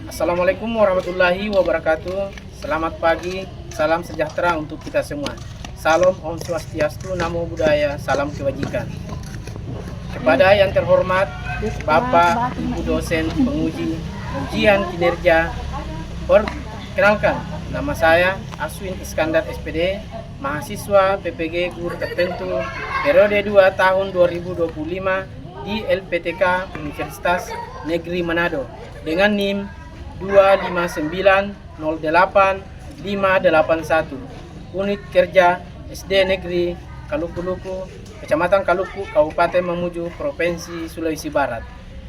Assalamualaikum warahmatullahi wabarakatuh. Selamat pagi, salam sejahtera untuk kita semua. Salam Om Swastiastu, Namo Buddhaya, salam kebajikan. Kepada yang terhormat Bapak, Ibu dosen penguji ujian kinerja, perkenalkan, nama saya Aswin Iskandar SPD, mahasiswa PPG Guru Tertentu periode 2 tahun 2025 di LPTK Universitas Negeri Manado dengan NIM 259085581, unit kerja SD Negeri Kaluku-Luku, Kecamatan Kaluku, Kabupaten Mamuju, Provinsi Sulawesi Barat.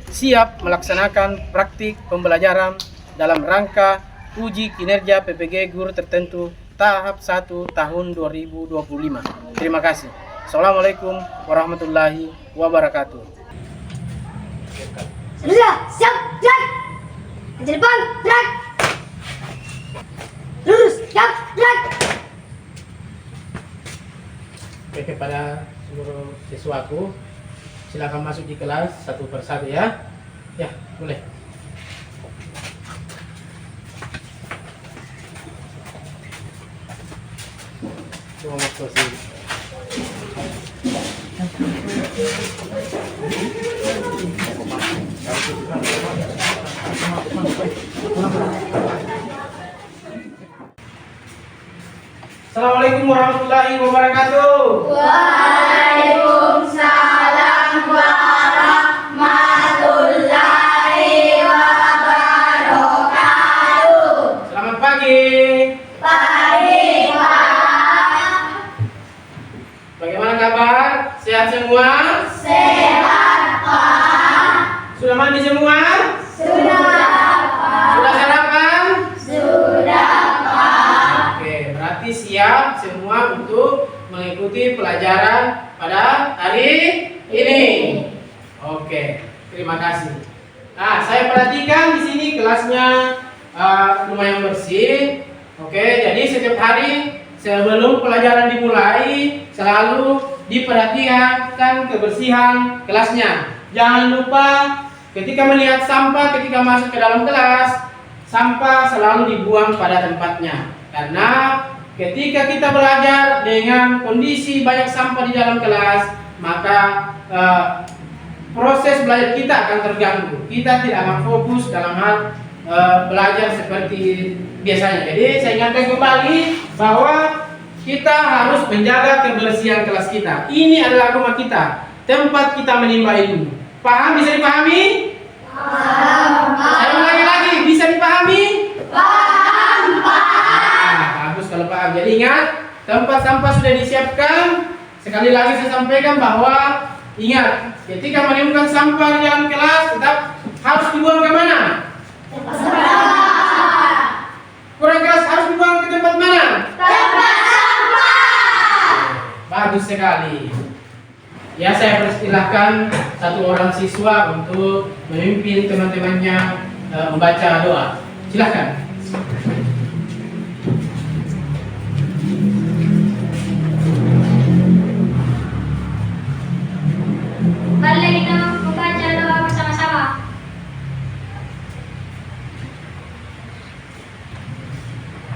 Siap melaksanakan praktik pembelajaran dalam rangka uji kinerja PPG Guru Tertentu tahap 1 tahun 2025. Terima kasih. Assalamualaikum warahmatullahi wabarakatuh. Sudah, siap, gerak. Ke depan, gerak. Lurus, siap, gerak. Oke, kepada seluruh siswaku, silakan masuk di kelas satu persatu ya. Ya, boleh. Coba masuk sini. Assalamualaikum warahmatullahi wabarakatuh. Waalaikumsalam warahmatullahi wabarakatuh. Selamat pagi. Pagi, Pak. Bagaimana kabar? Sehat semua? Sehat, Pak. Sudah mandi semua? Sudah, Pak. Sudah sarapan? Sudah, Pak. Oke, berarti siap semua untuk mengikuti pelajaran pada hari ini. Oke, terima kasih. Nah, saya perhatikan di sini kelasnya lumayan bersih. Oke, jadi setiap hari sebelum pelajaran dimulai selalu diperhatikan kebersihan kelasnya. Jangan lupa ketika melihat sampah ketika masuk ke dalam kelas, sampah selalu dibuang pada tempatnya. Karena ketika kita belajar dengan kondisi banyak sampah di dalam kelas, maka proses belajar kita akan terganggu. Kita tidak akan fokus dalam hal belajar seperti biasanya. Jadi saya ingatkan kembali bahwa kita harus menjaga kebersihan kelas kita. Ini adalah rumah kita, tempat kita menimba ilmu. Paham? Bisa dipahami? Paham, Pak. Saya ulangi lagi, bisa dipahami? Paham, Pak. Nah, bagus kalau paham. Jadi ingat, tempat sampah sudah disiapkan. Sekali lagi saya sampaikan bahwa ingat, ketika menemukan sampah di dalam kelas tetap harus dibuang ke mana? Kurang keras harus dibuang ke tempat mana? Tempat sampah. Bagus sekali. Ya, saya persilahkan satu orang siswa untuk memimpin teman-temannya membaca doa. Silahkan. Mari kita membaca doa bersama-sama.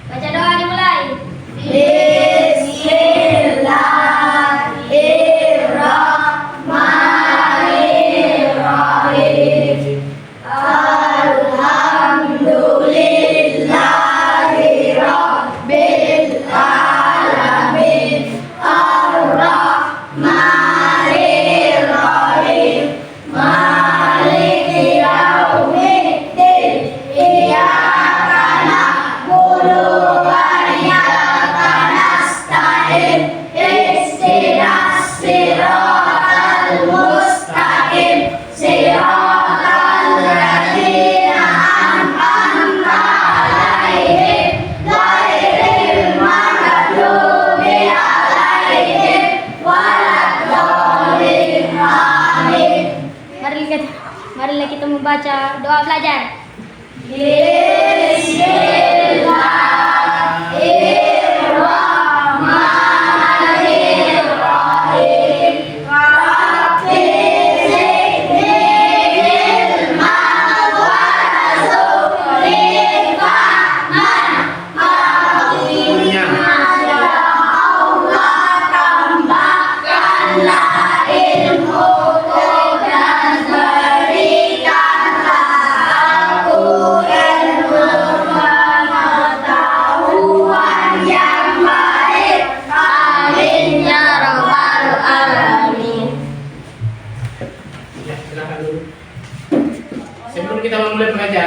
Baca doa dimulai. Bismillahirrahmanirrahim. Alhamdulillahi rabbil alamin. Ar-Rahmanir Rahim. Maliki yaumiddin. Iyyaka na'budu wa iyyaka nasta'in. Ihdinas siratal mustaqim. Siratal ladzina an'amta 'alaihim ghairil maghdubi 'alaihim waladdallin. Amin. Marilah kita membaca doa belajar. Bismillahirrahmanirrahim. Rabbi zidni ilman warzuqni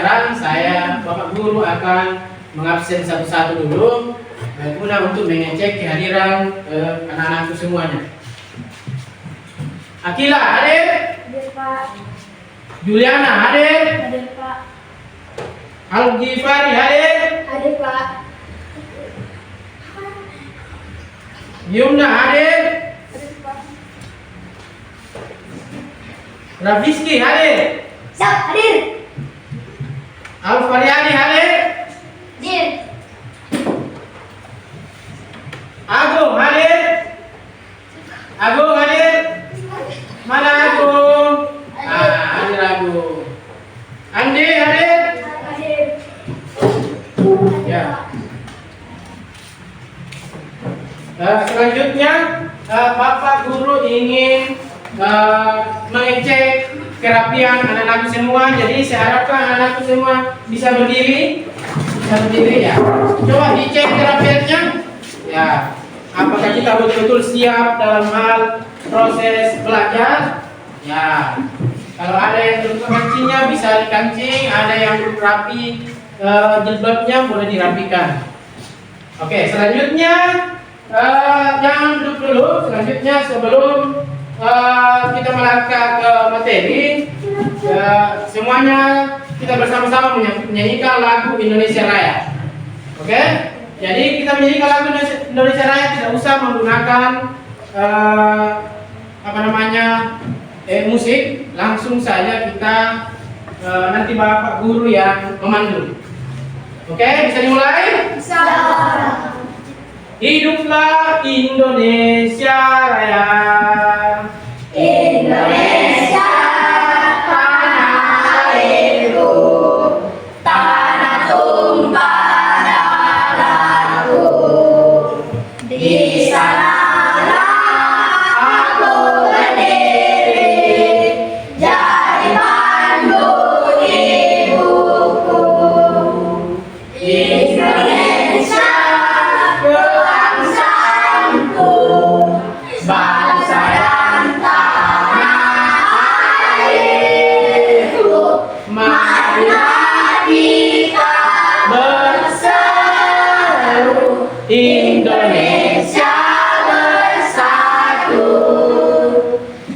pelajaran Bapak Guru akan mengabsen satu-satu dulu guna untuk mengecek kehadiran anak-anakku semuanya. Akila hadir? Hadir, Pak. Juliana hadir? Hadir, Pak. Al-Ghifari hadir? Hadir, Pak. Yumna hadir? Hadir, Pak. Rafiski hadir? Siap, hadir. Al-Faryani hadir? Hadir. Agung hadir? Agung hadir? Mana Agung? Hadir Agung. Andi hadir? Hadir. Ya. Selanjutnya Bapak Guru ingin mengecek kerapian anak-anakku semua. Jadi saya harapkan anak-anakku semua bisa berdiri ya. Coba dicek kerapiannya. Ya, apakah kita betul-betul siap dalam hal proses belajar? Ya, kalau ada yang terluka kancingnya bisa dikancing, ada yang belum rapi jilbabnya boleh dirapikan. Oke, selanjutnya jangan duduk dulu. Selanjutnya sebelum kita melangkah ke materi, semuanya kita bersama-sama menyanyikan lagu Indonesia Raya. Oke? Jadi kita menyanyikan lagu Indonesia Raya tidak usah menggunakan musik, langsung saja kita nanti Bapak Guru yang memandu. Oke, bisa dimulai? Bisa. Hiduplah Indonesia Raya. Indonesia, tanah airku, tanah tumpah darahku. Di sanalah aku berdiri, jadi pandu ibuku. Indonesia, kebangsaanku, bangsa dan tanah airku. Marilah kita berseru, Indonesia bersatu.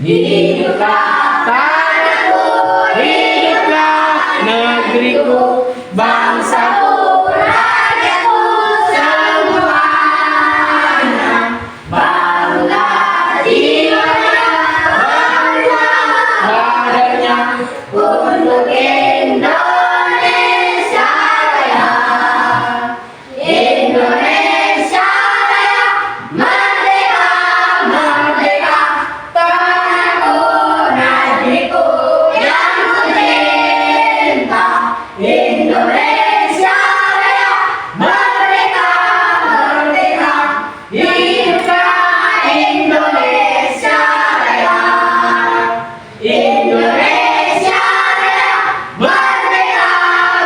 Hiduplah tanahku, hiduplah negeriku, bangsaku, rakyatku semuanya. Bangga jiwanya, bangga badannya untuk Indonesia Raya. Indonesia Raya, merdeka, merdeka, tanahku, negeriku yang ku cinta. Indonesia Raya, merdeka, merdeka, hiduplah Indonesia Raya. Indonesia Raya, merdeka,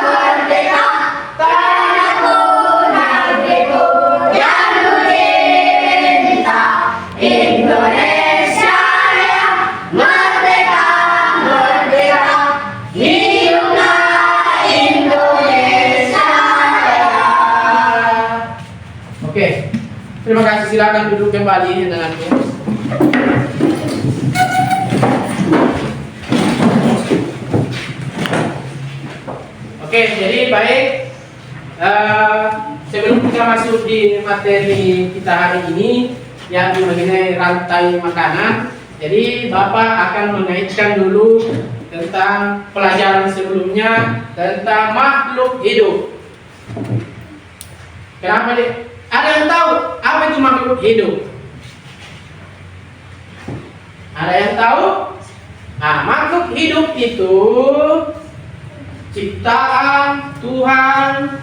merdeka, tanahku, negeriku yang ku cinta. Indonesia Raya, merdeka, merdeka, hiduplah Indonesia Raya. Oke, terima kasih. Silakan duduk kembali dengannya. Oke, jadi baik. Sebelum kita masuk di materi kita hari ini yang mengenai rantai makanan, jadi Bapak akan mengaitkan dulu tentang pelajaran sebelumnya tentang makhluk hidup. Kenapa nih? Ada yang tahu apa itu makhluk hidup? Ada yang tahu? Nah, makhluk hidup itu ciptaan Tuhan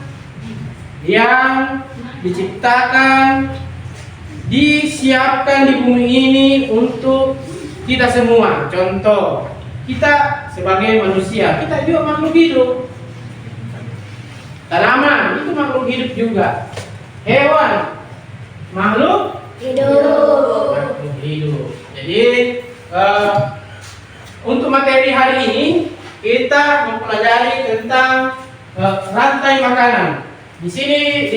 yang diciptakan, disiapkan di bumi ini untuk kita semua. Contoh, kita sebagai manusia, kita juga makhluk hidup. Tanaman itu makhluk hidup juga. Hewan makhluk Hidup. makhluk hidup. Jadi untuk materi hari ini kita mempelajari tentang rantai makanan. Di sini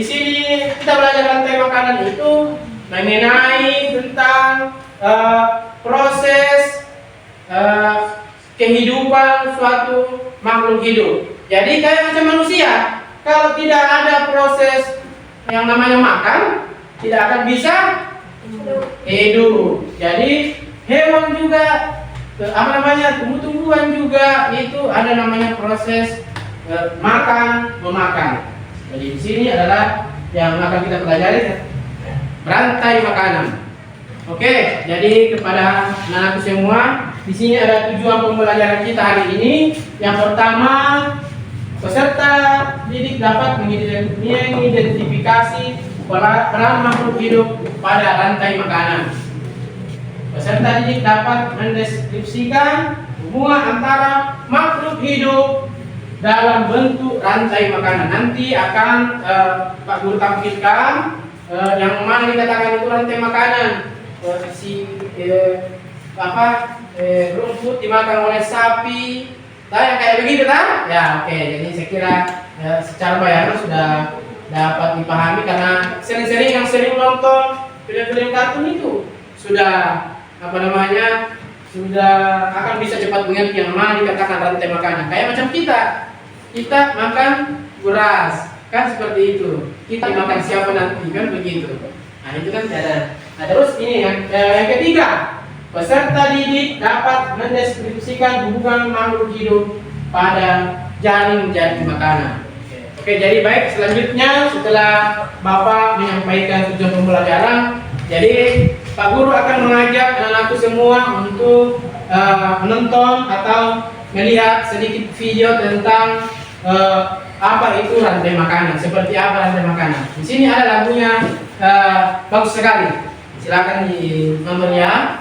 kita belajar rantai makanan itu mengenai tentang proses kehidupan suatu makhluk hidup. Jadi kayak macam manusia, kalau tidak ada proses yang namanya makan, tidak akan bisa hidup. Jadi hewan juga, tumbuh-tumbuhan juga itu ada namanya proses makan memakan. Jadi di sini adalah yang akan kita pelajari rantai makanan. Oke, jadi kepada anak-anakku semua, di sini ada tujuan pembelajaran kita hari ini. Yang pertama, peserta didik dapat mengidentifikasi peran makhluk hidup pada rantai makanan. Peserta didik dapat mendeskripsikan hubungan antara makhluk hidup dalam bentuk rantai makanan. Nanti akan Pak Guru tampilkan yang mana dikatakan itu rantai makanan. Rumput dimakan oleh sapi, yang kayak begitu kan? Ya, oke. Jadi saya kira secara bayangan sudah dapat dipahami karena yang sering nonton film-film kartun itu sudah sudah akan bisa cepat mengerti yang mana dikatakan rantai makanan. Kayak macam kita makan beras kan seperti itu. Kita makan siapa nanti kan begitu. Nah itu kan ada. Nah terus ini yang ketiga, peserta didik dapat mendeskripsikan hubungan makhluk hidup pada jaring-jaring makanan. Oke, jadi baik, selanjutnya setelah Bapak menyampaikan tujuan pembelajaran, jadi Pak Guru akan mengajak anak-anakku semua untuk menonton atau melihat sedikit video tentang apa itu rantai makanan, seperti apa rantai makanan. Di sini ada lagunya, bagus sekali. Silakan ditonton ya.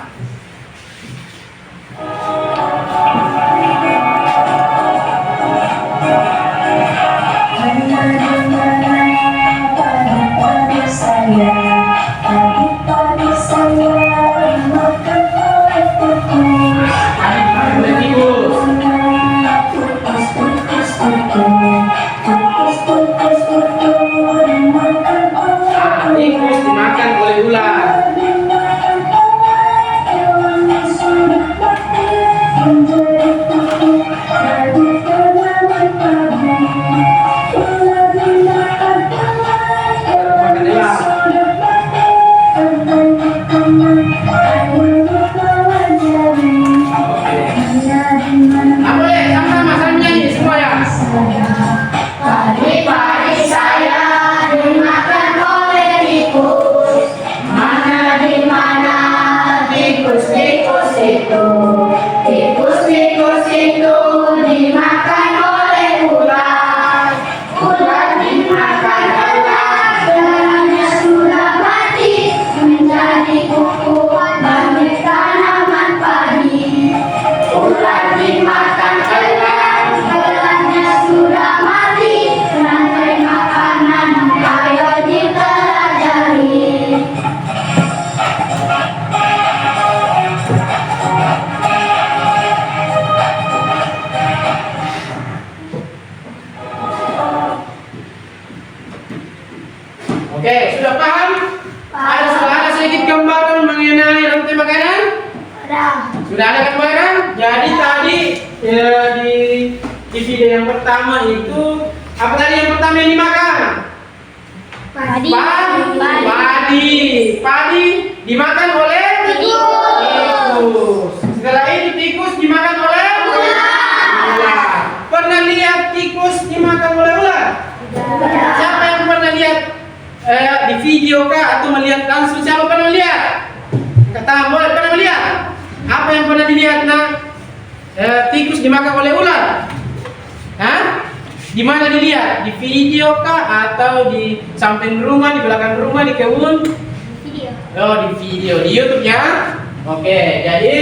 Tikus dimakan oleh ular. Oke, sudah paham? Ada sedikit gambaran mengenai rantai makanan? Sudah ada gambaran? Jadi tadi di video yang pertama itu apa tadi yang pertama yang dimakan? Padi dimakan oleh tikus. Setelah itu tikus dimakan oleh ular. Pernah lihat tikus dimakan oleh ular? Siapa yang pernah lihat di video kah atau melihat langsung? Siapa pernah lihat? Kata boleh pernah lihat? Apa yang pernah dilihat tikus dimakan oleh ular? Hah? Di mana dilihat? Di video kah atau di samping rumah, di belakang rumah, di kebun? Video. Oh, di video, di YouTube ya. Oke, jadi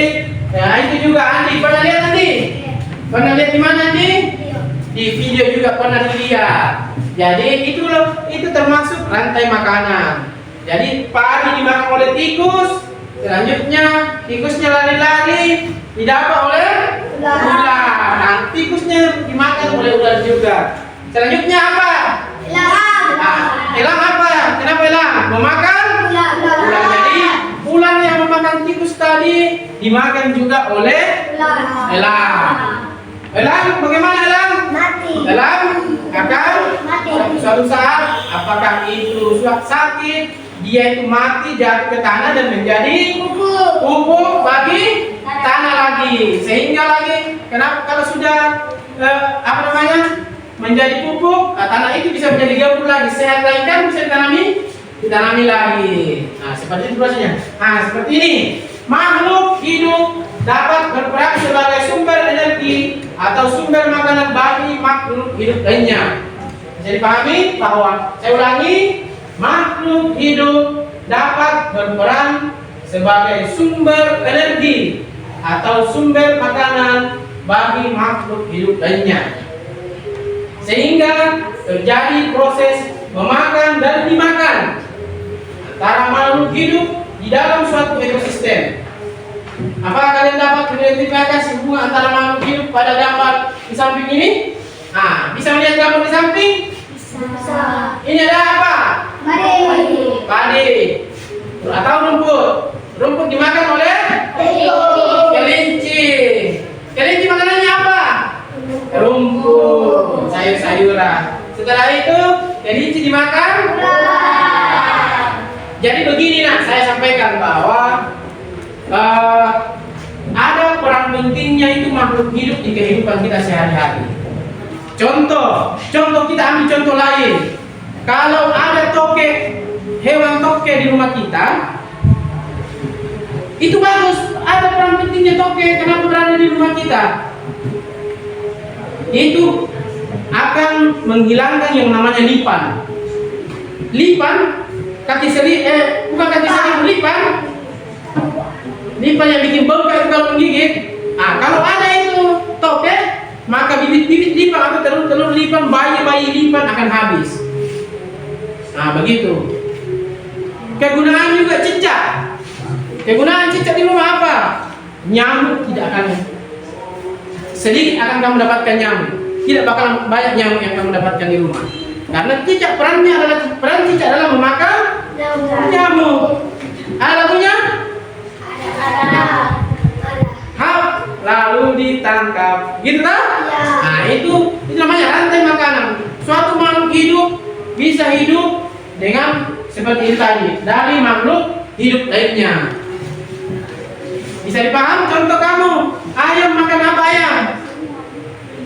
itu juga Andi pernah lihat Andi? Pernah lihat di mana Andi? Di video juga pernah dilihat. Jadi itu termasuk rantai makanan. Jadi padi dimakan oleh tikus, selanjutnya tikusnya lari-lari didapat oleh ular. Nah Nah, tikusnya dimakan oleh ular juga. Selanjutnya apa? Nah, elang apa? Kenapa elang? Memakan ular. Jadi ular yang memakan tikus tadi dimakan juga oleh elang. Elang bagaimana elang? Elang akan suatu saat, apakah itu sakit, dia itu mati jatuh ke tanah dan menjadi pupuk bagi tanah lagi. Sehingga lagi, kenapa kalau sudah menjadi pupuk, tanah itu bisa menjadi gabur lagi, sehat lagi kan, bisa ditanami lagi. Nah, seperti itu prosesnya. Nah, seperti ini. Makhluk hidup dapat berperan sebagai sumber energi atau sumber makanan bagi makhluk hidup lainnya. Bisa dipahami bahwa, saya ulangi, makhluk hidup dapat berperan sebagai sumber energi atau sumber makanan bagi makhluk hidup lainnya, sehingga terjadi proses memakan dan dimakan antara makhluk hidup di dalam suatu ekosistem. Apakah kalian dapat mengidentifikasi hubungan antara makhluk hidup pada gambar di samping ini? Nah, bisa melihat gambar di samping? Ini ada apa? Padi atau rumput. Rumput dimakan oleh kelinci. Kelinci makanannya apa? Rumput, sayur-sayuran. Setelah itu kelinci dimakan. Jadi begini, saya sampaikan bahwa ada peran pentingnya itu makhluk hidup di kehidupan kita sehari-hari. Contoh kita ambil contoh lain. Kalau ada hewan toke di rumah kita, itu bagus. Ada peran pentingnya toke. Kenapa berada di rumah kita? Itu akan menghilangkan yang namanya lipan. Lipan, bukan kaki seri, lipan yang bikin bau kalau menggigit. Nah, kalau ada itu toke, maka bibit-bibit lipan atau telur-telur lipan, bayi-bayi lipan akan habis. Nah, begitu. Kegunaan juga cicak. Kegunaan cicak di rumah apa? Nyamuk tidak akan sedikit akan kamu dapatkan nyamuk. Tidak bakal banyak nyamuk yang kamu dapatkan di rumah. Karena cicak peran cicak adalah memakan nyamuk. Ada lagunya? Lalu ditangkap, gitu kan? Nah, itu namanya rantai makanan. Suatu makhluk hidup bisa hidup dengan seperti ini tadi dari makhluk hidup lainnya. Bisa dipaham? Contoh kamu, ayam makan apa ayam?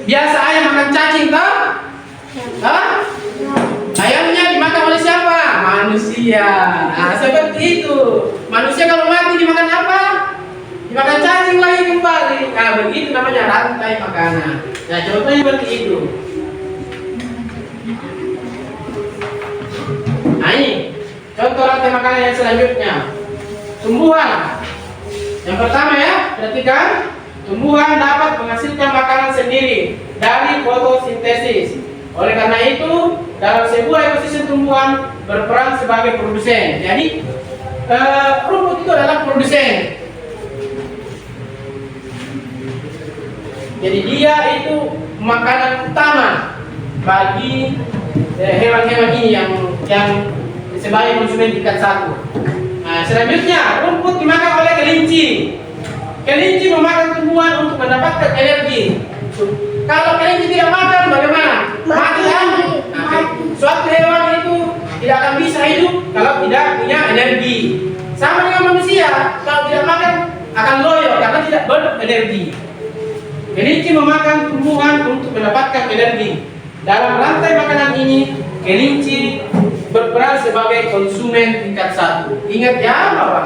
Biasa ayam makan cacing, toh? Ayamnya dimakan oleh siapa? Manusia. Nah, seperti itu. Manusia kalau mati dimakan apa? Dimakan cacing lagi kembali. Nah, begitu namanya rantai makanan. Nah, contohnya seperti itu. Nah, ini contoh rantai makanan yang selanjutnya. Tumbuhan. Yang pertama ya, perhatikan. Tumbuhan dapat menghasilkan makanan sendiri dari fotosintesis. Oleh karena itu, dalam sebuah ekosistem tumbuhan berperan sebagai produsen. Jadi, rumput itu adalah produsen. Jadi dia itu makanan utama bagi hewan-hewan ini yang sebagai konsumen tingkat 1. Nah, selanjutnya rumput dimakan oleh kelinci. Kelinci memakan tumbuhan untuk mendapatkan energi. Kalau kelinci tidak makan, bagaimana? Mati kan? Nah, suatu hewan itu tidak akan bisa hidup kalau tidak punya energi. Sama dengan manusia, kalau tidak makan akan loyo karena tidak berenergi. Kelinci memakan tumbuhan untuk mendapatkan energi. Dalam rantai makanan ini, kelinci berperan sebagai konsumen tingkat 1. Ingat ya bahwa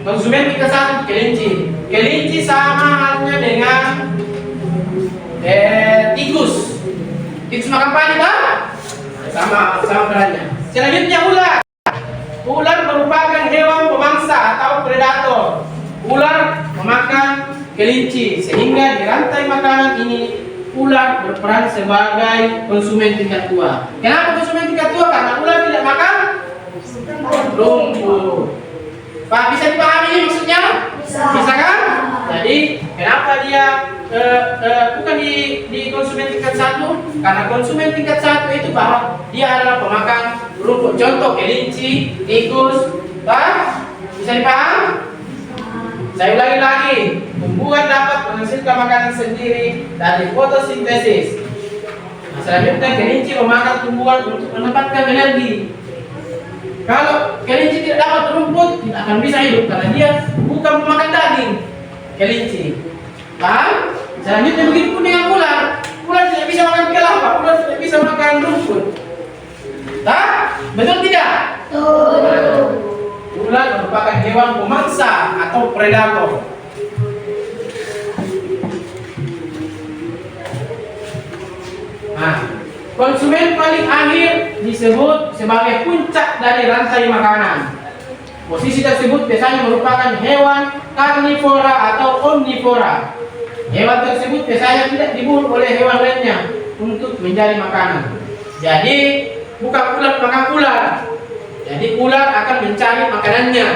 konsumen tingkat 1 kelinci. Kelinci sama halnya dengan tikus. Tikus makan padi kan? Sama perannya. Selanjutnya ular. Ular merupakan hewan pemangsa atau predator. Ular memakan kelinci, sehingga di rantai makanan ini ular berperan sebagai konsumen tingkat 2. Kenapa konsumen tingkat 2? Karena ular tidak makan rumput. Pak, bisa dipahami ini maksudnya? Bisa kan? Jadi kenapa dia bukan di konsumen tingkat 1, karena konsumen tingkat 1 itu bahwa dia adalah pemakan rumput. Contoh kelinci, tikus, bisa dipaham? Saya ulangi lagi, tumbuhan dapat menghasilkan makanan sendiri dari fotosintesis. Nah, selanjutnya kelinci memakan tumbuhan untuk mendapatkan energi. Kalau kelinci tidak dapat rumput, tidak akan bisa hidup karena dia bukan pemakan daging. Kelinci, paham? Selanjutnya begitu pun dengan ular. Ular tidak bisa makan kelapa, ular tidak bisa makan rumput. Betul tidak? Betul. Ular merupakan hewan pemangsa atau predator. Nah, konsumen paling akhir disebut sebagai puncak dari rantai makanan. Posisi tersebut biasanya merupakan hewan karnivora atau omnivora. Hewan tersebut biasanya tidak diburu oleh hewan lainnya untuk menjadi makanan. Jadi bukan ular makan ular. Jadi ular akan mencari makanannya.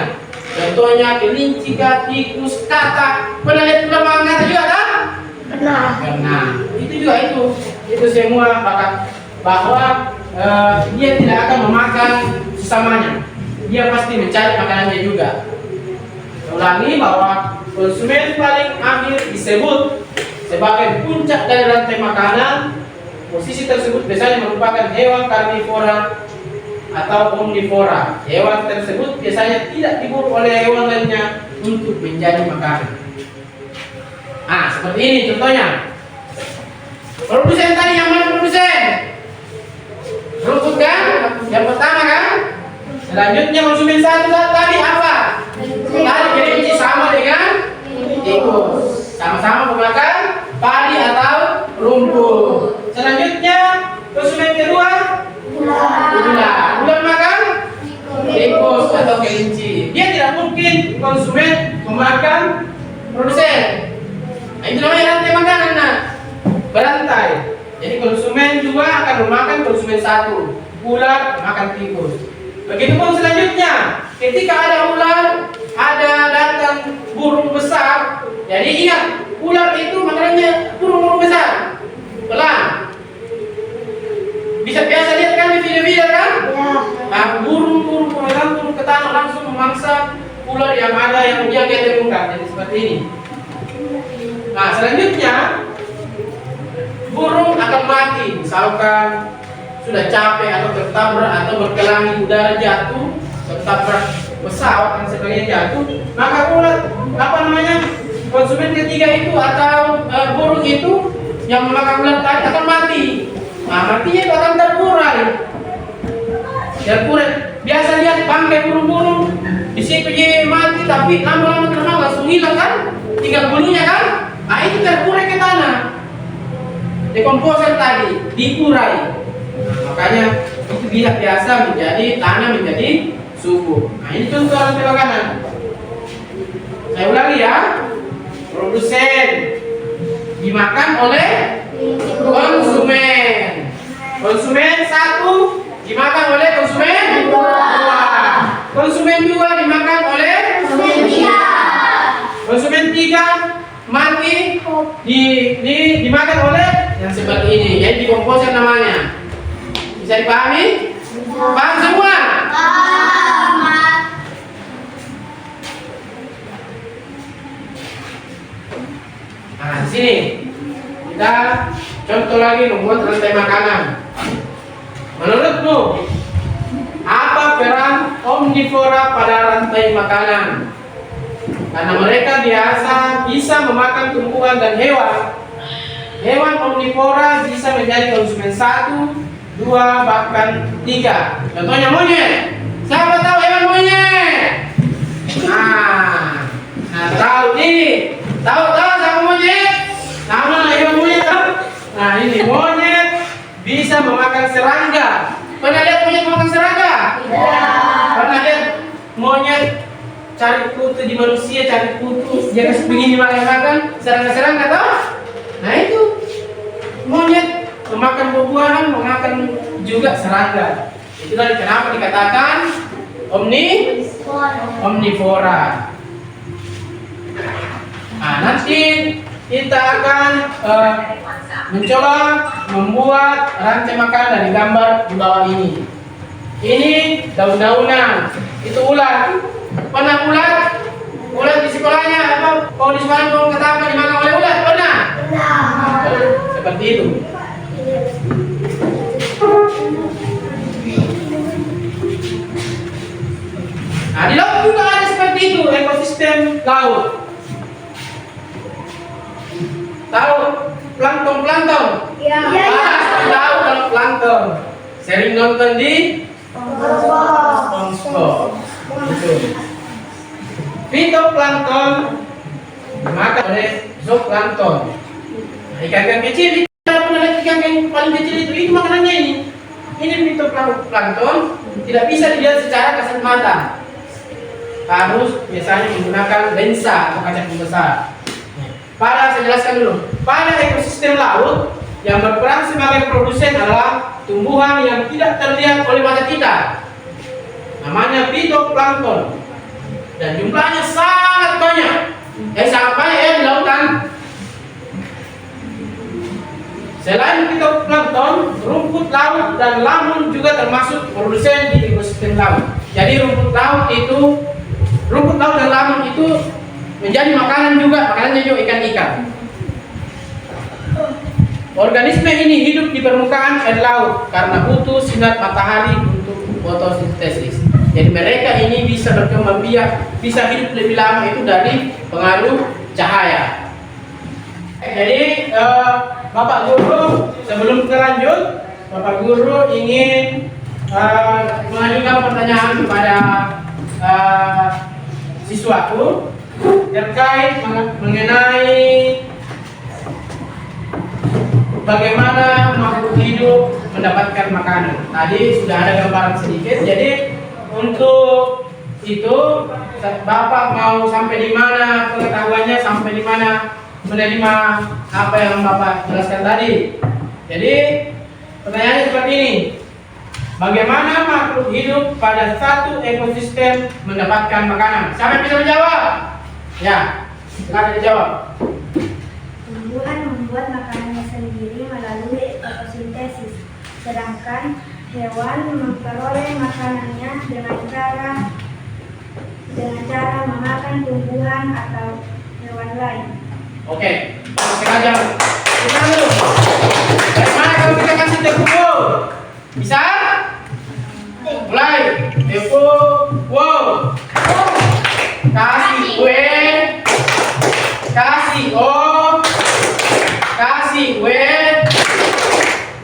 Contohnya kelinci, tikus, katak. Pernah lihat ular makan katak juga kan? Pernah. Itu juga itu semua bahwa dia tidak akan memakan sesamanya. Dia pasti mencari makanannya juga. Saya ulangi bahwa konsumen paling akhir disebut sebagai puncak dari rantai makanan. Posisi tersebut biasanya merupakan hewan karnivora atau omnivora. Hewan tersebut biasanya tidak diburu oleh hewan lainnya untuk menjadi makanan. Nah, seperti ini contohnya. Produsen tadi yang mana produsen? Rumput kan? Yang pertama kan? Selanjutnya konsumen satu tadi apa? Tadi kelinci sama dengan tikus. Sama-sama memakan padi atau rumput. Selanjutnya konsumen kedua ular makan tikus atau kelinci. Dia tidak mungkin konsumen memakan produsen. Nah, itu namanya rantai makanan. Berantai. Jadi konsumen juga akan memakan konsumen satu. Ular makan tikus. Begitupun selanjutnya, ketika ada ular, ada datang burung besar. Jadi ingat, ular itu makanannya burung-burung besar. Pelan. Bisa biasa lihat kan di video-video kan? Ya. Nah, burung turun ke tanah langsung memangsa ular yang ada yang dia temukan. Jadi seperti ini. Nah, selanjutnya burung akan mati. Misalkan sudah capek atau tertabrak atau berkelahi udara jatuh, tertabrak pesawat dan sebagainya jatuh, maka ular konsumen ketiga itu atau burung itu yang memakan ular tadi akan mati. Nah, matinya itu akan terkurai. Biasa lihat bangkai burung-burung di situ dia mati, tapi lama-lama langsung hilang kan? Tinggal bulunya kan? Nah, itu terkurai ke tanah. Dekomposan tadi dikurai. Nah, makanya itu biasa menjadi tanah menjadi subur. Nah, ini contoh rantai makanan. Saya ulangi ya. Produsen dimakan oleh konsumen. Konsumen satu dimakan oleh konsumen dua. Konsumen dua dimakan oleh konsumen tiga. Konsumen tiga mati dimakan oleh yang seperti ini. Jadi dekomposan namanya. Bisa dipahami? Paham semua? Nah, di sini kita contoh lagi membuat rantai makanan. Menurutmu apa peran omnivora pada rantai makanan? Karena mereka biasa bisa memakan tumbuhan dan hewan. Hewan omnivora bisa menjadi konsumen 1, 2, bahkan 3. Contohnya monyet. Siapa tahu hewan monyet? Nah tahu ini. Tahu sama monyet? Nama hewan monyet tahu? Nah, ini monyet bisa memakan serangga. Pernah lihat monyet makan serangga? Tidak. Pernah lihat monyet cari kutu di manusia, cari kutu, dia kasih begini makan serangga-serangga tahu? Nah, itu monyet memakan buah-buahan, memakan juga serangga. Itulah kenapa dikatakan omnivora. Nah, nanti kita akan mencoba membuat rantai makanan dari gambar di bawah ini. Ini daun-daunan, itu ulat. Pernah ulat? Ulat di sekolahnya atau kalau di sekolah kamu ketahuan di mana oleh ulat? Pernah? Seperti itu. Nah, di laut juga ada seperti itu, ekosistem laut. Tahu plankton? Iya. Tahu kalau plankton. Sering nonton di SpongeBob. Itu. Fitoplankton dimakan oleh zooplankton. Nah, ikan-ikan kecil, kita pernah lihat ikan yang paling kecil itu makanannya ini. Ini fitoplankton tidak bisa dilihat secara kasat mata. Harus biasanya menggunakan lensa atau kaca pembesar. Saya jelaskan dulu. Pada ekosistem laut yang berperan sebagai produsen adalah tumbuhan yang tidak terlihat oleh mata kita. Namanya fitoplankton. Dan jumlahnya sangat banyak. Sangat banyak ya di lautan. Selain fitoplankton, rumput laut dan lamun juga termasuk produsen di ekosistem laut. Jadi rumput laut dan lamun itu menjadi makanannya juga ikan-ikan. Organisme ini hidup di permukaan air laut karena butuh sinar matahari untuk fotosintesis. Jadi mereka ini bisa berkembang biak, bisa hidup lebih lama itu dari pengaruh cahaya. Jadi Bapak Guru, sebelum kita lanjut, Bapak Guru ingin mengajukan pertanyaan kepada siswaku terkait mengenai bagaimana makhluk hidup mendapatkan makanan. Tadi sudah ada gambaran sedikit. Jadi untuk itu Bapak mau sampai di mana pengetahuannya, sampai di mana menerima apa yang Bapak jelaskan tadi. Jadi pertanyaannya seperti ini. Bagaimana makhluk hidup pada satu ekosistem mendapatkan makanan? Siapa yang bisa menjawab? Ya, silakan dijawab. Tumbuhan membuat makanannya sendiri melalui fotosintesis, sedangkan hewan memperoleh makanannya dengan cara memakan tumbuhan atau hewan lain. Oke, sengaja. Kita dulu. Bagaimana kalau kita kasih tempo? Bisa? Mulai. Tempo. Wow. Kasih W. Kasih O. Kasih W.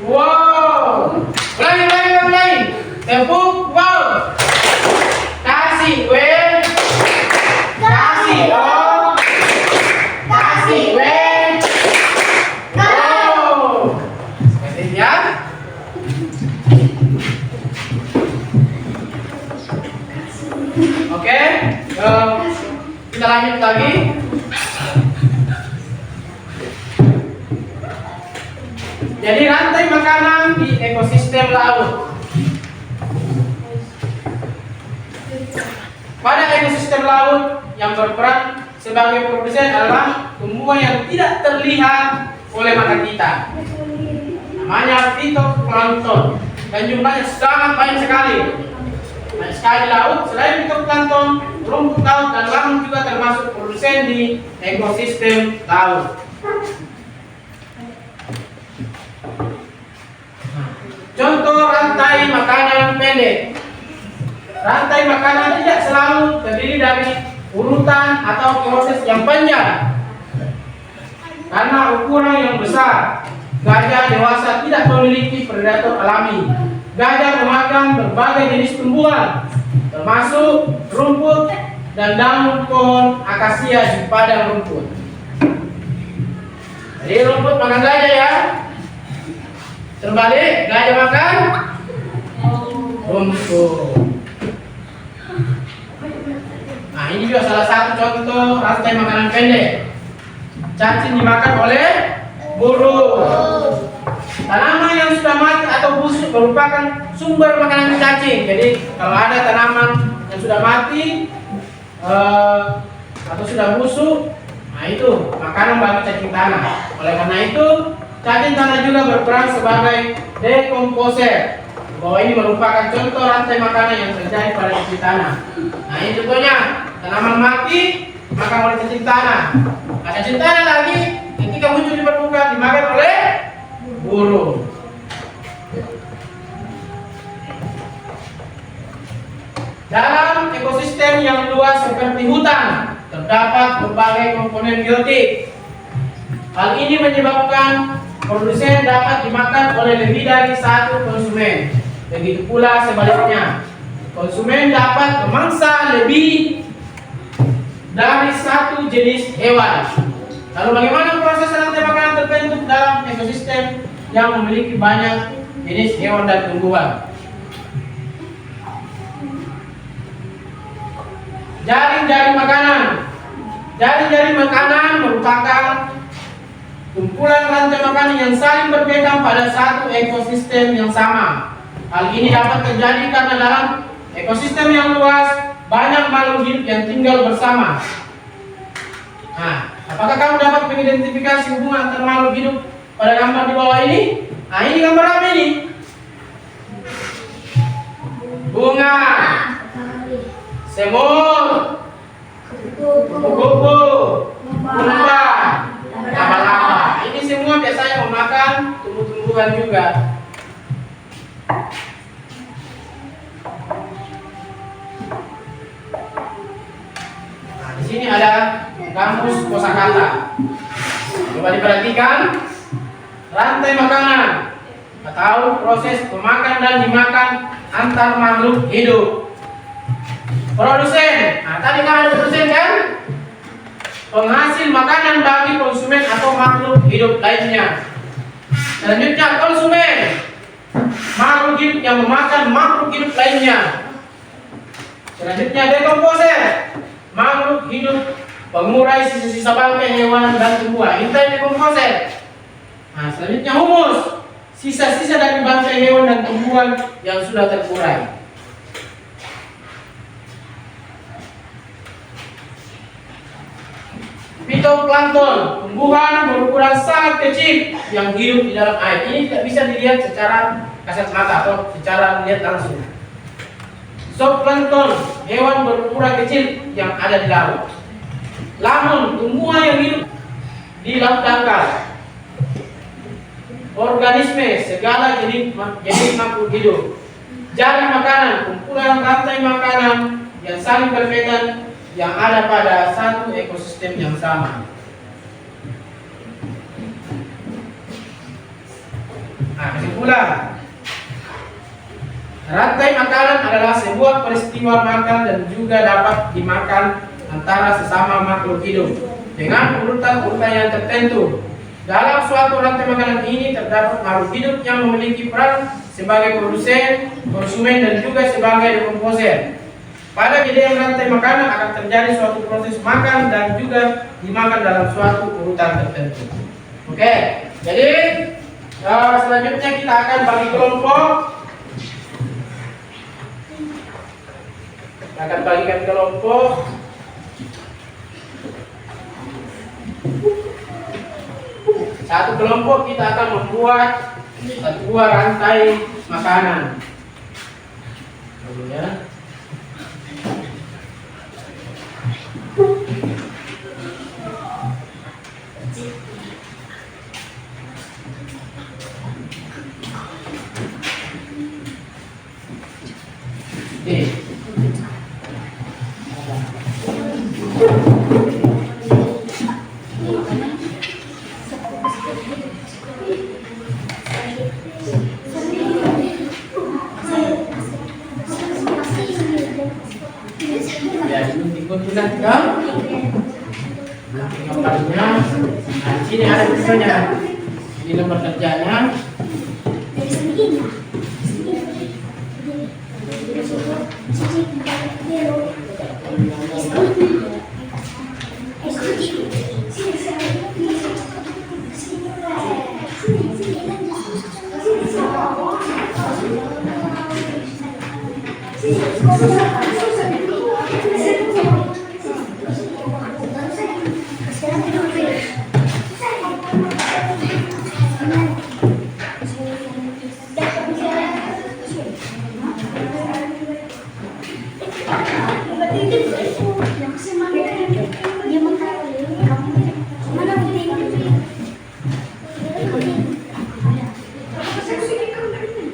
Wow. Mulai. Tempo. Wow. Kasih W. Kasih O. Kasih W. Wow. Seperti ya. Oke. Kita lanjut lagi. Jadi rantai makanan di ekosistem laut. Pada ekosistem laut yang berperan sebagai produsen adalah tumbuhan yang tidak terlihat oleh mata kita. Namanya fitoplankton dan jumlahnya sangat banyak sekali. Banyak sekali laut. Selain fitoplankton, rumput laut dan lamun juga termasuk produsen di ekosistem laut. Contoh rantai makanan pendek. Rantai makanan tidak selalu terdiri dari urutan atau proses yang panjang. Karena ukuran yang besar, gajah dewasa tidak memiliki predator alami. Gajah memakan berbagai jenis tumbuhan, termasuk rumput dan daun pohon akasia di padang rumput. Jadi rumput makan gajah ya. Terbalik, gajah makan rumput. Nah, ini juga salah satu contoh rantai makanan pendek. Cacing dimakan oleh burung. Tanaman yang sudah mati atau busuk merupakan sumber makanan cacing. Jadi kalau ada tanaman yang sudah mati atau sudah busuk, nah Nah itu makanan bagi cacing tanah. Oleh karena itu cacing tanah juga berperan sebagai dekomposer. Bahwa ini merupakan contoh rantai makanan yang terjadi pada cacing tanah. Nah ini contohnya tanaman mati makan oleh cacing tanah. Nah cacing tanah lagi ketika muncul di permukaan dimakan oleh burung. Dalam ekosistem yang luas seperti hutan, terdapat berbagai komponen biotik. Hal ini menyebabkan produsen dapat dimakan oleh lebih dari satu konsumen. Begitu pula sebaliknya, konsumen dapat memangsa lebih dari satu jenis hewan. Lalu bagaimana proses rantai makanan terbentuk dalam ekosistem yang memiliki banyak jenis hewan dan tumbuhan? Jaring-jaring makanan. Jaring-jaring makanan merupakan kumpulan rantai makanan yang saling berpegang pada satu ekosistem yang sama. Hal ini dapat terjadi karena dalam ekosistem yang luas banyak makhluk hidup yang tinggal bersama. Nah, apakah kamu dapat mengidentifikasi hubungan antara makhluk hidup pada gambar di bawah ini? Nah, ini gambar apa ini? Bunga, semut, kupu-kupu, umpan, laba-laba. Ini semua biasanya memakan tumbuh-tumbuhan juga. Nah, di sini ada kamus kosakata. Coba diperhatikan, rantai makanan atau proses pemakan dan dimakan antar makhluk hidup. Produsen, nah tadi kan ada produsen kan? Penghasil makanan bagi konsumen atau makhluk hidup lainnya. Selanjutnya konsumen, makhluk hidup yang memakan makhluk hidup lainnya. Selanjutnya dekomposer, makhluk hidup pengurai sisa-sisa bangkai hewan dan tumbuhan. Itu dekomposer. Nah selanjutnya humus, sisa-sisa dari bangkai hewan dan tumbuhan yang sudah terkurai. Fitoplankton, tumbuhan berukuran sangat kecil yang hidup di dalam air. Ini tidak bisa dilihat secara kasat mata atau secara lihat langsung. Zooplankton, hewan berukuran kecil yang ada di laut. Lamon, tumbuhan yang hidup di laut dangkal. Organisme, segala jenis makhluk hidup. Jaring makanan, kumpulan rantai makanan yang saling berkaitan yang ada pada satu ekosistem yang sama. Nah, kesimpulan, rantai makanan adalah sebuah peristiwa makan dan juga dapat dimakan antara sesama makhluk hidup dengan urutan-urutan yang tertentu. Dalam suatu rantai makanan ini terdapat makhluk hidup yang memiliki peran sebagai produsen, konsumen, dan juga sebagai dekomposer. Pada kejadian rantai makanan akan terjadi suatu proses makan dan juga dimakan dalam suatu urutan tertentu. Oke, jadi selanjutnya kita akan bagi kelompok. Kita akan bagikan kelompok. Satu kelompok kita akan membuat sebuah rantai makanan. Ya. Gambarnya, nah di sini ada tulisannya. Ini nomor kerjanya.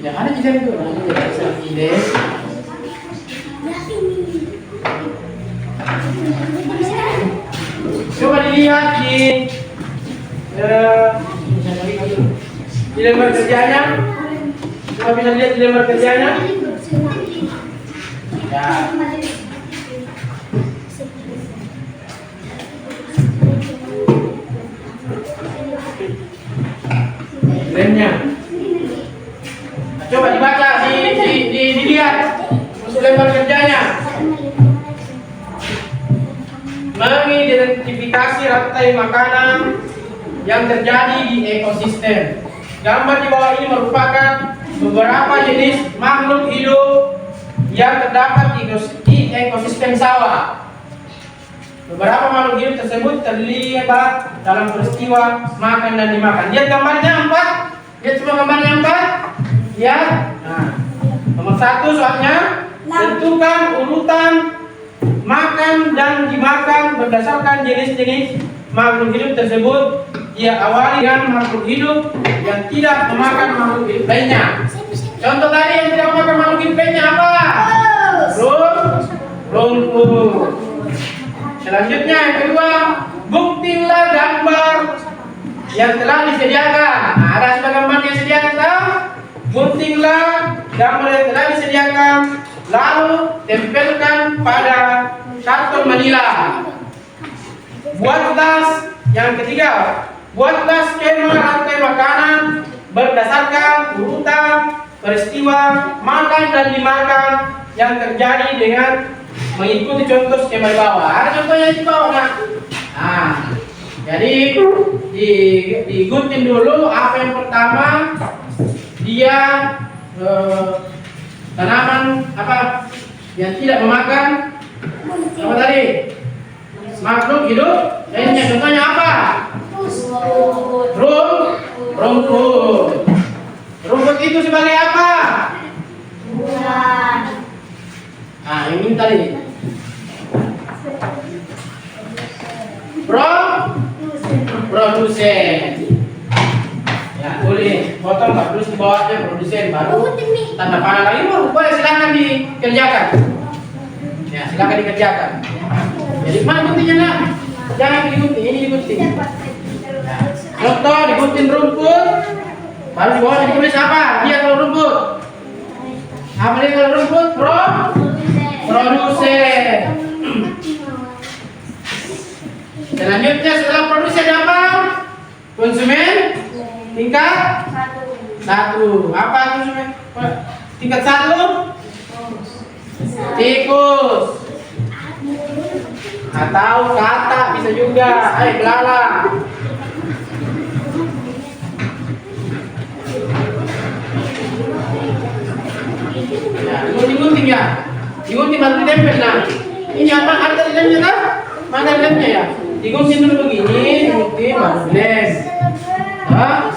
Ya ada juga itu. Nanti jadi selfie deh. Coba dilihat di lembar kerjanya. Coba bisa lihat di lembar kerjanya. Ya. Lemnya. Nah, coba dibaca, dilihat untuk lembar kerjanya. Mengidentifikasi rantai makanan yang terjadi di ekosistem. Gambar di bawah ini merupakan beberapa jenis makhluk hidup yang terdapat di ekosistem sawah. Beberapa makhluk hidup tersebut terlibat dalam peristiwa makan dan dimakan. Lihat gambarnya 4. Lihat semua gambarnya 4. Ya. Nah, nomor 1 soalnya tentukan urutan makan dan dimakan berdasarkan jenis-jenis makhluk hidup tersebut. Dia awali dengan makhluk hidup yang tidak memakan makhluk hidup lainnya. Contoh tadi yang tidak memakan makhluk hidup lainnya apa? Rumput. Selanjutnya yang kedua, buktilah gambar yang telah disediakan. Nah, ada sudah gambar yang disediakan tak? Buktilah gambar yang telah disediakan, lalu tempelkan pada karton manila. Buatlah yang ketiga, buatlah skema rantai makanan berdasarkan urutan peristiwa makan dan dimakan yang terjadi dengan mengikuti contoh skema di bawah. Ada contohnya di bawah, nah, jadi diikutin dulu. Apa yang pertama? Dia tanaman apa yang tidak memakan apa tadi? Makhluk hidup lainnya. Contohnya apa? Rumput. Rumput itu sebagai apa? Nah, ini tadi. Produsen. Ya, boleh potong nggak terus di bawahnya produsen baru tanda panah lagi boleh, silakan dikerjakan. Ya, silakan dikerjakan. Jadi mana guntingnya nak? Jangan digunting, ini digunting. Contoh digunting rumput, baru di bawah ditulis apa? Dia kalau rumput. Apa dia kalau rumput? Produsen. Selanjutnya setelah produsen apa? Konsumen tingkat 1. Apa konsumen? Tingkat 1? Tikus. Atau katak bisa juga. Belalang. Ya, digunting ya. Digunting baru ditempel. Nah, ini apa? Ada di lemnya kan? Mana lemnya ya? Digunting dulu begini, digunting baru lem. Hah?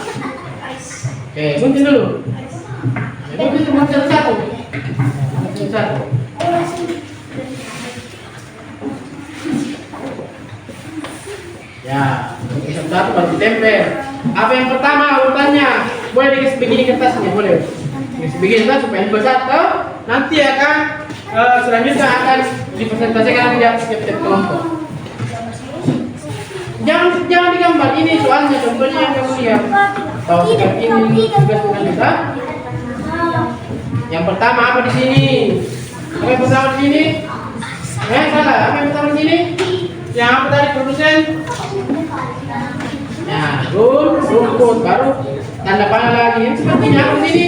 Oke, gunting dulu. Jadi gunting satu-satu. Satu-satu. Ya, satu-satu baru ditempel. Apa yang pertama urutannya? Boleh dikasih begini kertasnya, boleh. Dikasih begini kertas supaya bersatu. Nanti akan selanjutnya akan dipresentasikan di setiap kelompok. Jangan digambar ini soalnya, contohnya yang kamu lihat. Tahu seperti ini tugas kita. Yang pertama apa di sini? Apa yang pertama di sini? Salah. Apa yang pertama di sini? Yang apa tadi produsen? Nah, rumput baru tanda panah lagi. Yang sepertinya apa di sini?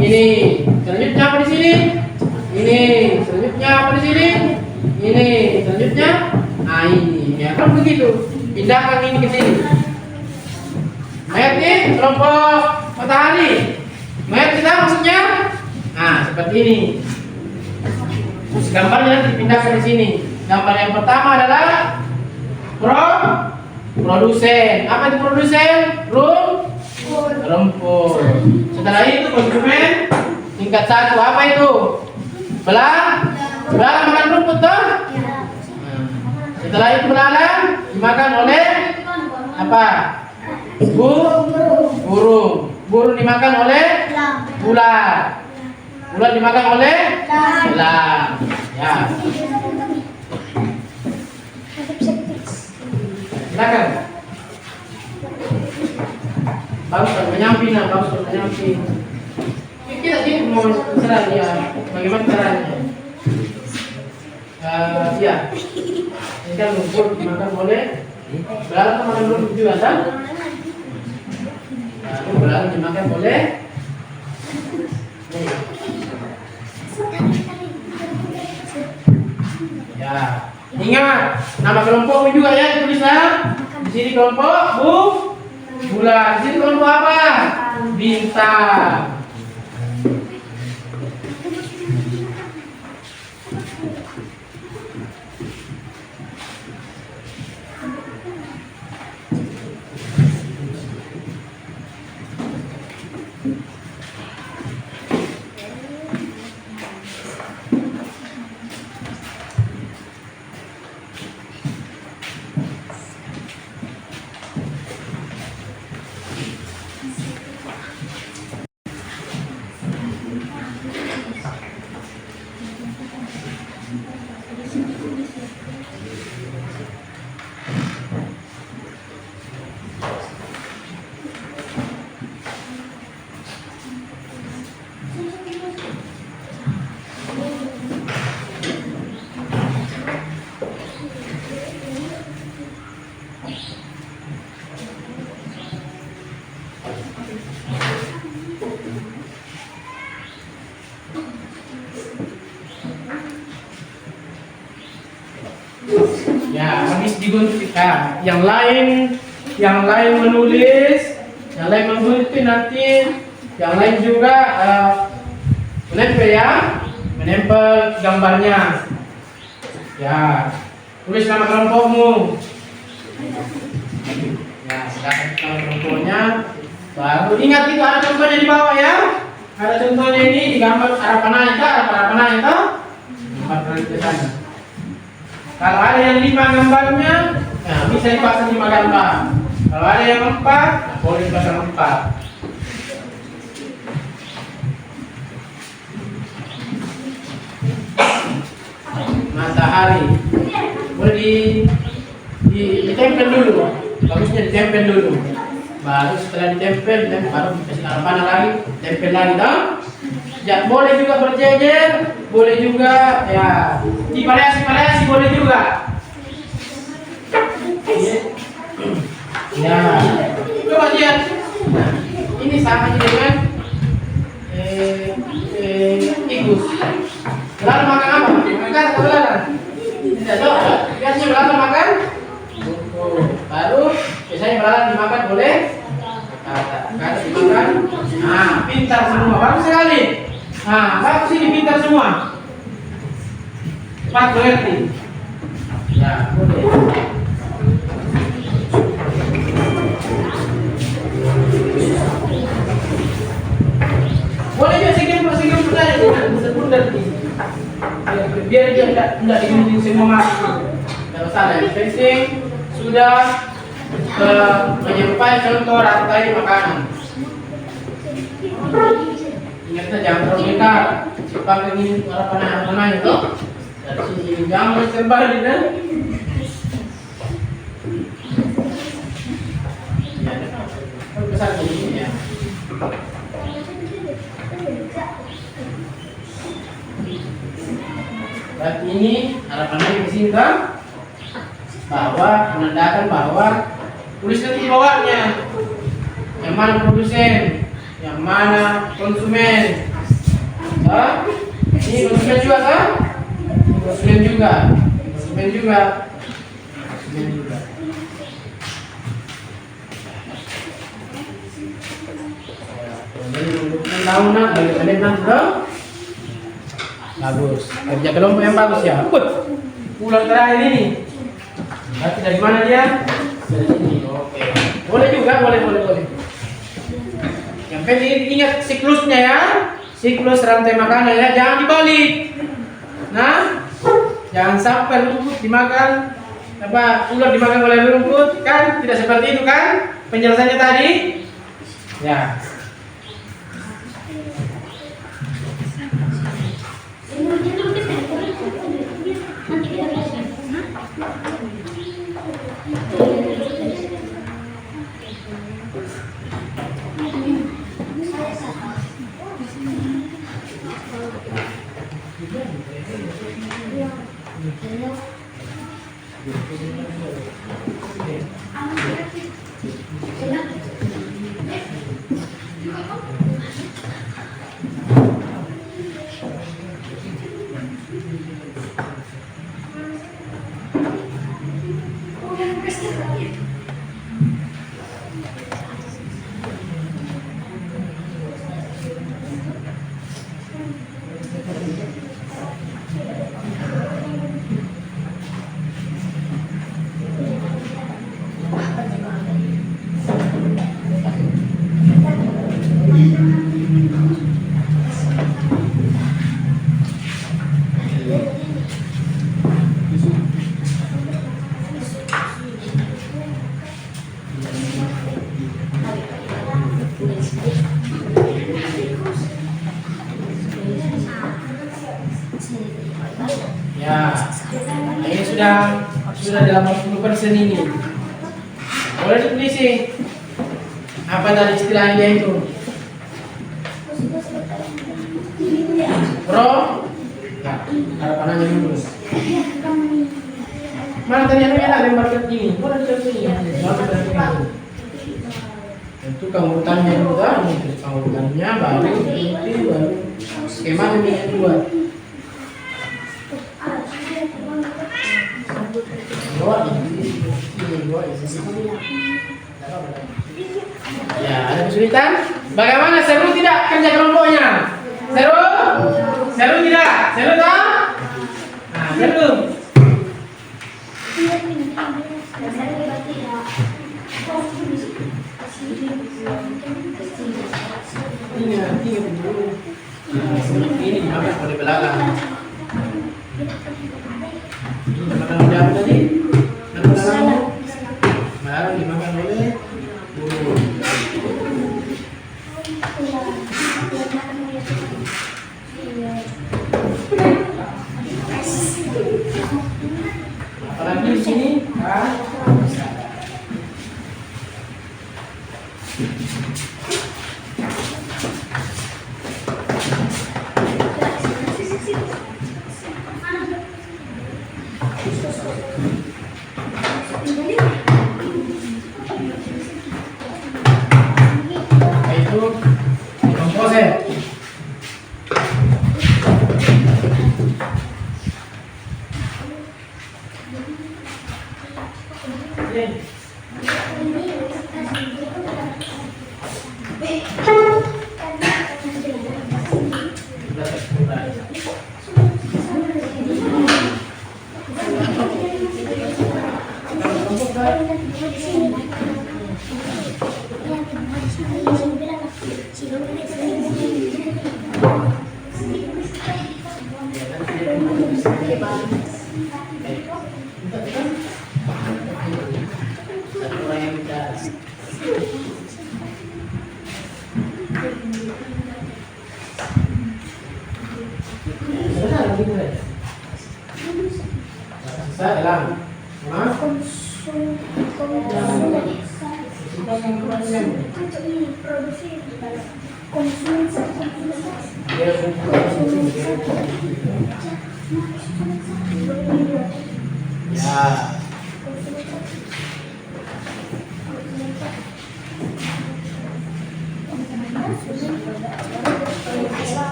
Ini. Selanjutnya apa di sini? Ini. Selanjutnya apa di sini? Ini. Selanjutnya ini. Ya, kalau begitu, pindahkan ini ke sini. Mayat ini kelompok matahari. Mayat kita maksudnya? Nah, seperti ini. Terus gambarnya dipindahkan di sini. Gambar yang pertama adalah produsen. Apa itu produsen? Rumput. Setelah itu konsumen tingkat 1. Apa itu? Belalang makan rumput toh? Setelah itu belalang dimakan oleh apa? Burung. burung dimakan oleh ular. Ular dimakan oleh elang. Ya. Silakan. Bagus, menyamping, bagus menyamping. Kita sih mau bicara ya, bagaimana caranya? Ya, ini kan lumpur dimakan oleh belalang, makan lumpur juga kan? Lalu belalang dimakan oleh ya. Ingat nama kelompokmu juga ya ditulis ya. Di sini kelompok bulan. Di sini kelompok apa? Bintang. Ya, habis digunting. Yang lain menulis, yang lain menggunting nanti, yang lain juga menempel ya, menempel gambarnya. Ya, tulis nama kelompokmu. Ya, silakan nama kelompoknya. Baru ingat itu ada contohnya di bawah ya. Ada contohnya ini di gambar arah panah itu, gambar ke sana. Kalau ada yang 5 gambarnya, nah, bisa dipasang 5 gambar. Kalau ada yang 4, boleh dipasang 4. Matahari boleh ditempel dulu. Bagusnya ditempel dulu. Baru setelah ditempel, baru dikasih arah panah lagi, tempel lagi dong. Ya, boleh juga berjejer, boleh juga ya divariasi boleh juga. Ya, coba lihat. Nah, ini sama dengan tikus. Belalang makan apa? Makan atau belalang? Tidak tahu. Biasanya belalang makan buku. Baru biasanya belalang dimakan oleh kata dimakan. Nah, pintar semua, bagus sekali. Nah, bagus ini pintar semua. Cepat mengerti. Ya, boleh. Boleh juga segini saja, sebentar. Biar dia tidak digunting semua masuk. Tidak masalah. Yang penting sudah menyampaikan contoh rantai makanan. Ingatnya jangan terlalu dekat. Cepat ingin arah panah itu. Dari sini jangan terbalik dan. Ya, besar ini ya. Berarti ini harapannya di sini kan bahwa menandakan bahwa tuliskan di bawahnya yang mana produsen, yang mana konsumen. Ini konsumen juga kan? Konsumen juga. Jadi untuk tahunan bagaimana nanti bagus. Kerja kelompok yang bagus ya. Ulang terakhir ini. Berarti dari mana dia? Dari sini. Oke. Boleh juga, boleh. Yang penting ingat siklusnya ya. Siklus rantai makanan ya, jangan dibalik. Nah, jangan sampai rumput dimakan ular dimakan oleh rumput kan? Tidak seperti itu kan? Penjelasannya tadi. Ya. Ya, ini sudah dalam 40% ini. Boleh ditulis sih. Apa tadi istilahnya itu? Pro? Nah, harapannya dulu. Mana tadi yang ada lembar ini? Boleh dicontohin. Itu kamu urutannya dulu kan? Kamu urutannya baru skema ini yang buat. Ya, ada kesulitan? Bagaimana? Seru tidak kerja kelompoknya? Seru? Seru tidak? Seru tak? Nah, seru. Ini apa mau di belakang? Udah tadi? Baru dimakan oleh guru. Apalagi di sini? Itu komposer.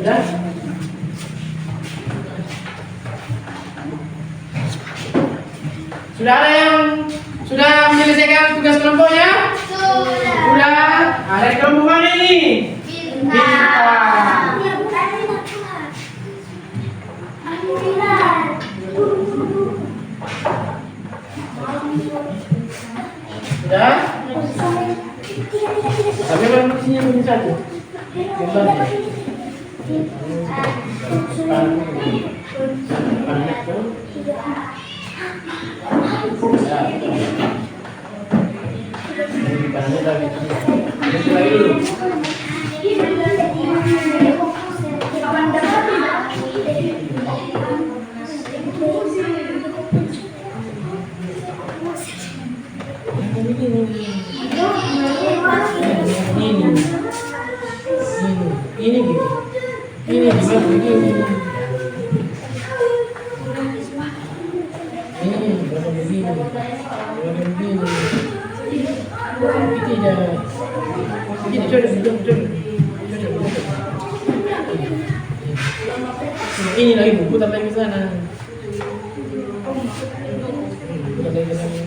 Ya. Sudah ada yang sudah menyelesaikan tugas kelompoknya? Sudah. Ada di kelompok mana ini? Bintang. Sudah? Sampai mana posisinya begini saja? Lagi. Ini gitu. Ini gimana begini? Ini berapa begini? Berapa begini? Ini tidak. Begini coba. Ini lagi buku tapi lagi ke sana. Putar lagi ke sana.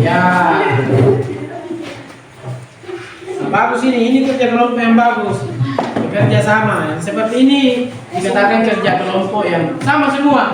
Ya, bagus ini kerja kelompok yang bagus, bekerja sama. Yang seperti ini dikatakan kerja kelompok yang sama semua.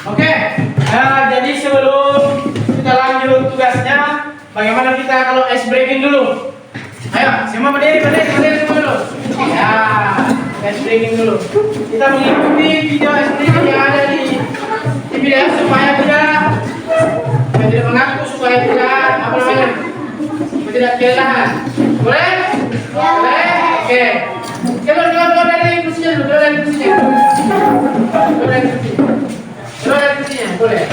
Oke, jadi sebelum kita lanjut tugasnya, bagaimana kita kalau ice breaking dulu? Ayo, semua berdiri semua dulu. Ya, ice breaking dulu. Kita mengikuti video ice breaking yang ada di video supaya tidak mengaku, supaya tidak tidak kelelahan. Boleh? Boleh? Oke. Keluar dari kursinya dulu, keluar dari kursinya. Boleh.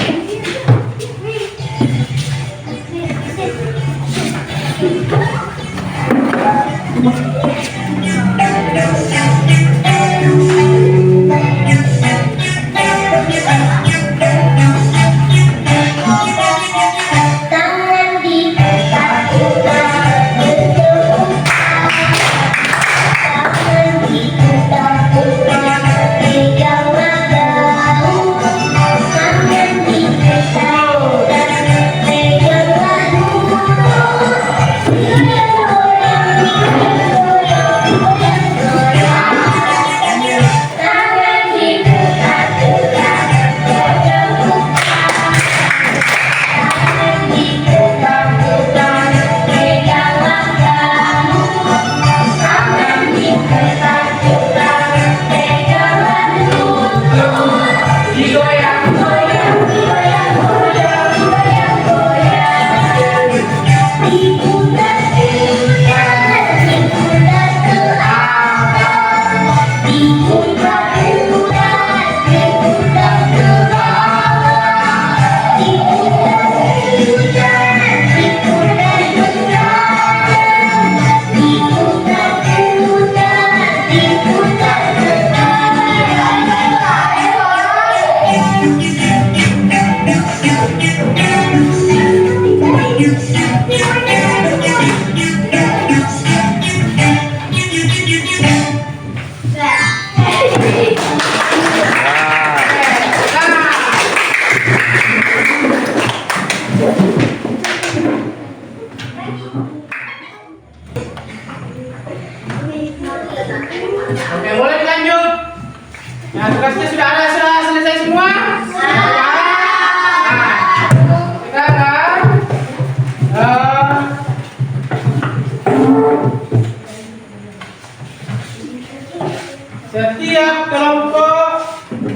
Oke, boleh dilanjut. Nah, tugasnya sudah selesai semua? Setiap kelompok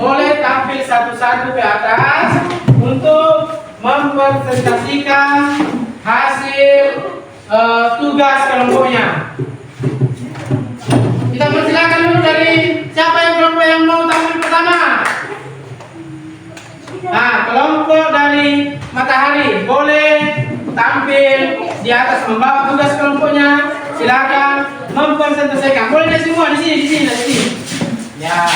boleh tampil satu-satu ke atas untuk mempresentasikan hasil tugas kelompoknya. Kita persilakan dulu dari siapa yang belum matahari boleh tampil di atas membawa tugas kelompoknya. Silakan mempresentasikan. Boleh deh semua di sini. Ya.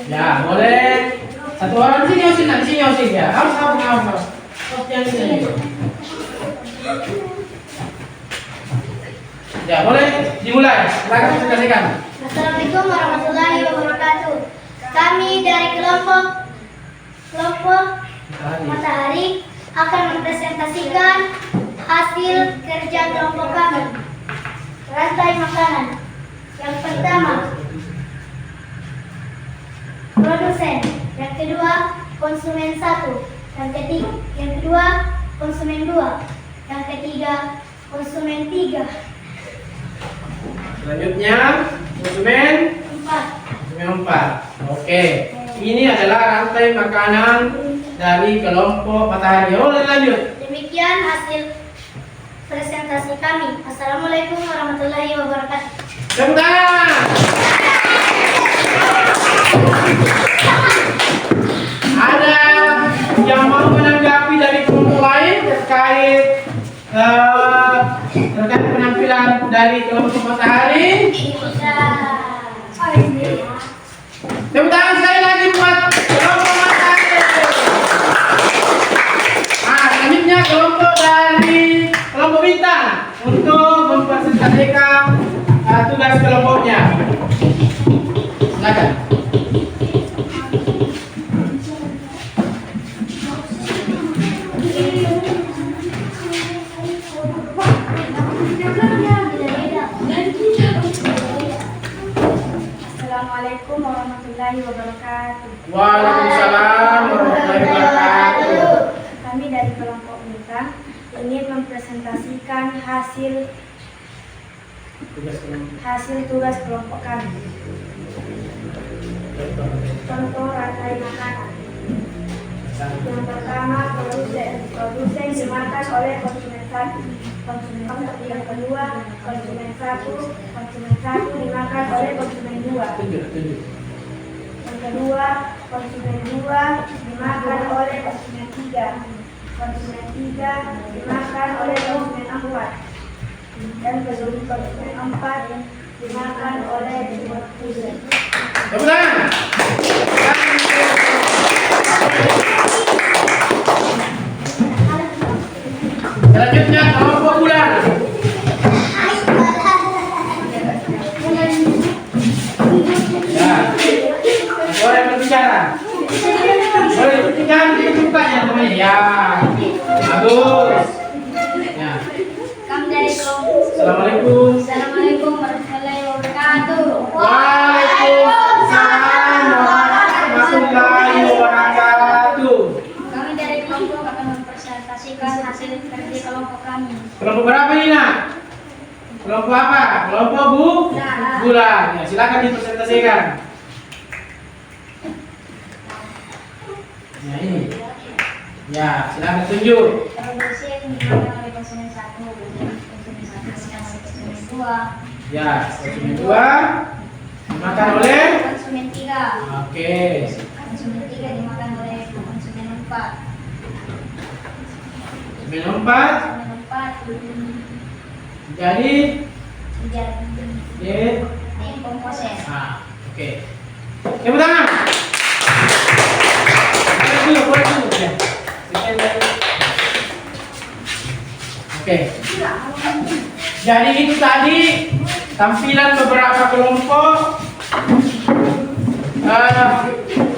Ya, boleh. Satu orang di sini Yosin ya. Harus. Yang sini. Ya, boleh dimulai. Silakan presentasikan. Assalamualaikum warahmatullahi wabarakatuh. Kami dari kelompok Matahari akan mempresentasikan hasil kerja kelompok kami. Rantai makanan. Yang pertama, produsen. Yang kedua, konsumen 1. Yang kedua, konsumen 2. Yang ketiga, konsumen 3. Selanjutnya, konsumen 4. Oke. Ini adalah rantai makanan dari kelompok Matahari. Boleh lanjut. Demikian hasil presentasi kami. Assalamualaikum warahmatullahi wabarakatuh. Sebentar. Ada yang mau menanggapi dari kelompok lain terkait penampilan dari kelompok Matahari? Tepuk tangan sekali lagi buat kelompok Matahari. Selanjutnya kelompok dari kelompok Bintang untuk mempresentasikan tugas kelompoknya. Silakan. Assalamualaikum warahmatullahi wabarakatuh. Waalaikumsalam warahmatullahi wabarakatuh. Kami dari kelompok Bintang ingin mempresentasikan hasil tugas kelompok kami. Contoh rantai makanan. Yang pertama, produsen dimakan oleh konsumen 1. Yang kedua, konsumen 1 dimakan oleh konsumen 2. Yang kedua, konsumen 2 dimakan oleh konsumen 3. Konsumen 3 dimakan oleh konsumen 4. Dan konsumen 4 dimakan oleh konsumen. Tepuk tangan. Selanjutnya kelompok bulan. Ya. Boleh berbicara. Boleh berbicara di tempatnya teman. Ya. Bagus. Ya. Kami dari kelompok. Assalamualaikum. Assalamualaikum warahmatullahi wabarakatuh. Waalaikumsalam warahmatullahi wabarakatuh. Kami dari kelompok akan mempresentasikan hasil kerja kelompok kami. Kelompok berapa ini nak? Kelompok apa? Kelompok bulan. Ya, silakan dipresentasikan. Ya ini. Ya, silakan tunjuk. Produsen dimakan oleh konsumen 1, konsumen 1 dimakan oleh konsumen 2. Ya, konsumen 2 dimakan oleh Konsumen 3. Oke. Konsumen 3 dimakan oleh konsumen 4. Konsumen 4 Konsumen 4 jadi komposer. oke. Tepuk tangan. Boleh dulu. Ya. Oke. Jadi itu tadi tampilan beberapa kelompok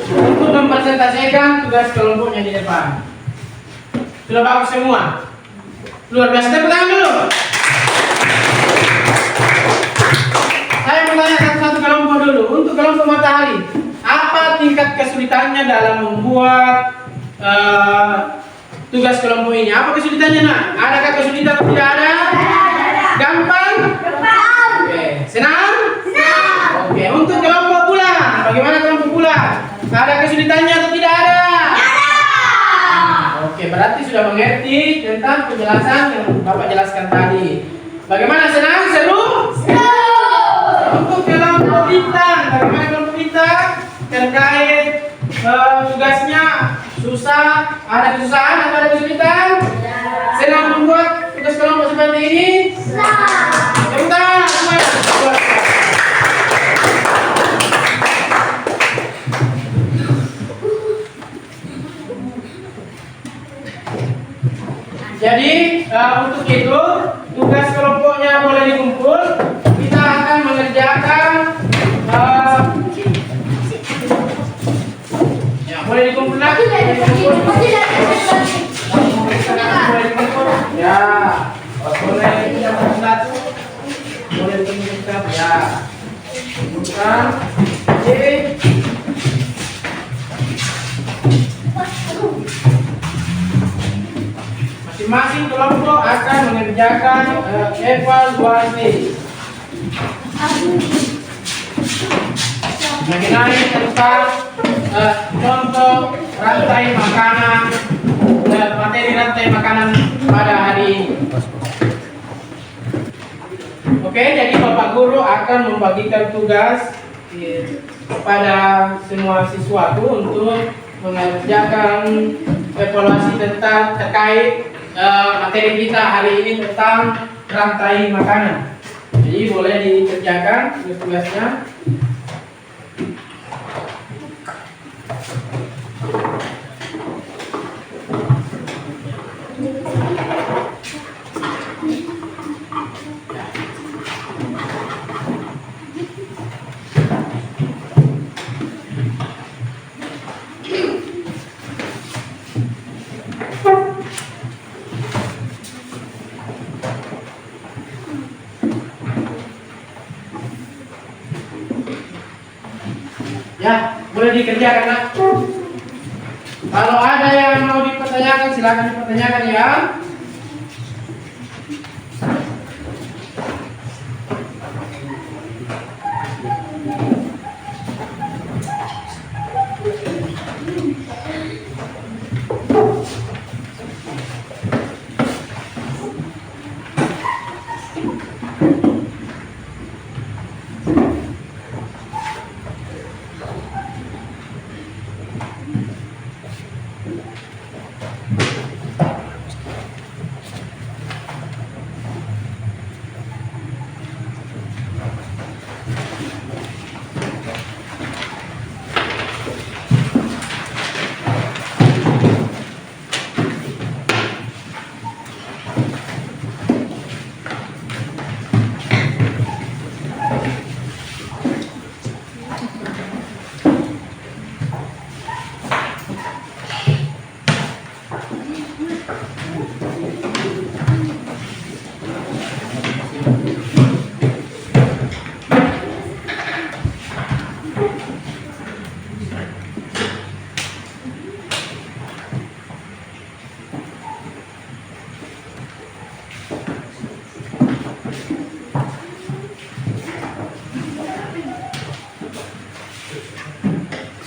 untuk mempresentasikan tugas kelompoknya di depan. Sudah bagus semua. Luar biasa. Tepuk tangan dulu. Saya mau tanya satu-satu kelompok dulu. Untuk kelompok Matahari, apa tingkat kesulitannya dalam membuat tugas kelompok ini? Apa kesulitannya nak? Adakah kesulitan atau tidak ada? Gampang? Oke. Senang? Oke. Untuk kelompok bulan, bagaimana kelompok bulan? Ada kesulitannya atau tidak ada? Oke, berarti sudah mengerti tentang penjelasan yang Bapak jelaskan tadi. Bagaimana, senang? Seru? Untuk kelompok bintang, bagaimana kelompok bintang? susah? Ada kesusahan atau ada kesulitan? Senang membuat tugas kelompok seperti ini? Tepuk tangan semuanya. Jadi untuk itu tugas kelompoknya boleh dikumpul. Kita akan mengerjakan ya boleh dikumpul lagi. Boleh dikumpul. Ya, boleh dikumpul satu. Boleh dikumpul satu. Ya, bukan. Jadi masing-masing kelompok akan mengerjakan evaluasi mengenai tentang contoh rantai makanan dan materi rantai makanan pada hari ini. Oke, jadi Bapak Guru akan membagikan tugas kepada semua siswaku untuk mengerjakan evaluasi tentang terkait materi kita hari ini tentang rantai makanan. Jadi boleh dikerjakan tugasnya. Ya, boleh dikerjakan nak. Kalau ada yang mau dipertanyakan silakan dipertanyakan ya.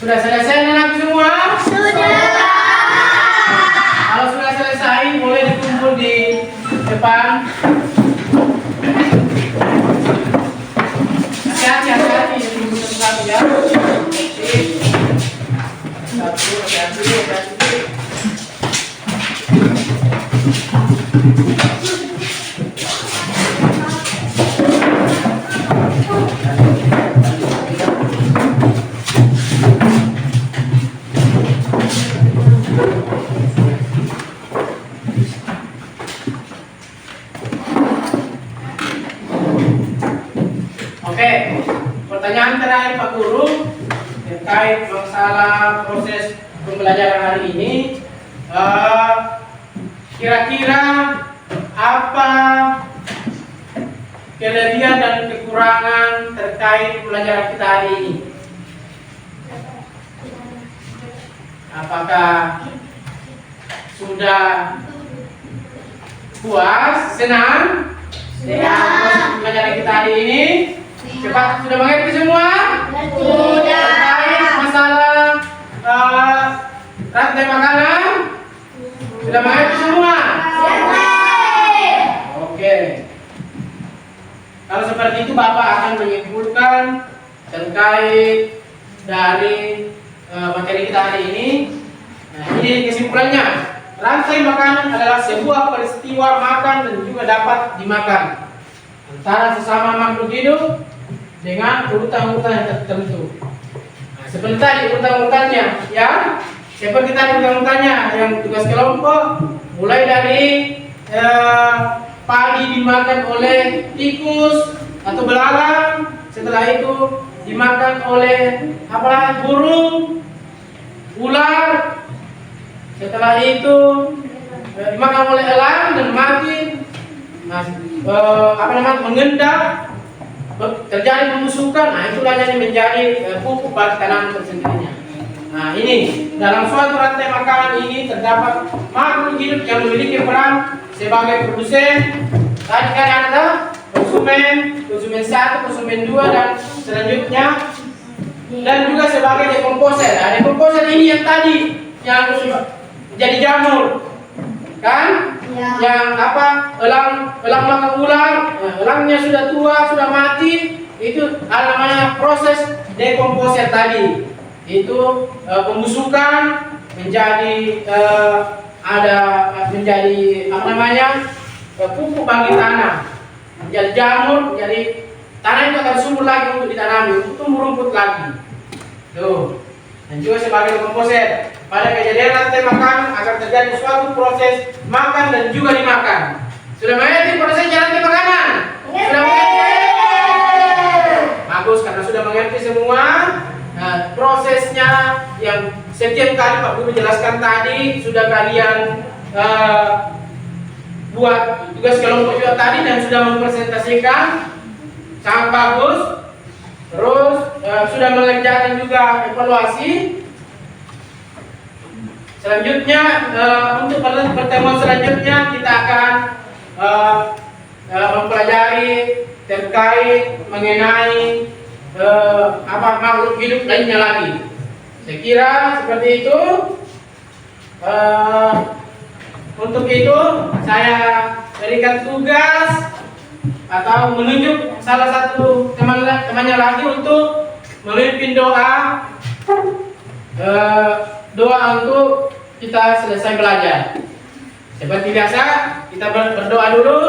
Sudah selesai anakku semua? Kalau sudah selesai boleh dikumpul di depan. Hati-hati dikumpul satu ya. Satu, hati-hati. Oke, pertanyaan terakhir Pak Guru terkait masalah proses pembelajaran hari ini. Kira-kira apa kelebihan dan kekurangan terkait pelajaran kita hari ini? Apakah sudah puas, senang dengan proses pembelajaran kita hari ini? Cepat, sudah mengerti semua? Terkait masalah rantai makanan? Sudah mengerti semua? Oke. Kalau seperti itu Bapak akan menyimpulkan terkait dari materi kita hari ini. Nah, ini kesimpulannya. Rantai makanan adalah sebuah peristiwa makan dan juga dapat dimakan antara sesama makhluk hidup dengan urutan-urutan yang tertentu. Nah, seperti tadi urutan-urutannya, ya, seperti tadi urutan-urutannya yang tugas kelompok, mulai dari padi dimakan oleh tikus atau belalang, setelah itu dimakan oleh apa? Burung, ular, setelah itu dimakan oleh elang dan mati. Nah, mengendap, terjadi pembusukan. Nah, itulah yang menjadi pupuk bagi tanaman tersendirinya. Nah, ini dalam suatu rantai makanan ini terdapat makhluk hidup yang memiliki peran sebagai produsen. Tadi kan ada konsumen 1, konsumen 2, dan selanjutnya, dan juga sebagai dekomposer. Nah, dekomposer ini yang tadi yang jadi jamur, kan? Ya. Yang apa? Elang makan ular, elangnya sudah tua, sudah mati. Itu namanya proses dekomposer tadi. Itu pembusukan menjadi menjadi apa namanya? Pupuk bagi tanah. Menjadi jamur, menjadi tanah itu akan subur lagi untuk ditanami, untuk tumbuh rumput lagi. Tuh. Dan juga sebagai dekomposer. Pada kejadian rantai makanan akan terjadi suatu proses makan dan juga dimakan. Sudah mengerti proses rantai makanan? Sudah mengerti? Bagus, karena sudah mengerti semua. Nah, prosesnya yang setiap kali Pak Guru jelaskan tadi sudah kalian buat tugas kelompok juga tadi dan sudah mempresentasikan, sangat bagus. Terus sudah mengerjakan juga evaluasi. Selanjutnya untuk pertemuan selanjutnya kita akan mempelajari terkait mengenai makhluk hidup lainnya lagi. Saya kira seperti itu. Untuk itu saya berikan tugas atau menunjuk salah satu temannya lagi untuk memimpin doa. Doa untuk kita selesai belajar. Seperti biasa, kita berdoa dulu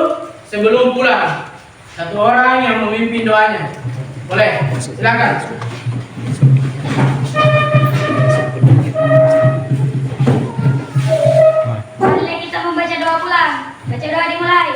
sebelum pulang. Satu orang yang memimpin doanya. Boleh? Silakan. Boleh kita membaca doa pulang. Baca doa dimulai.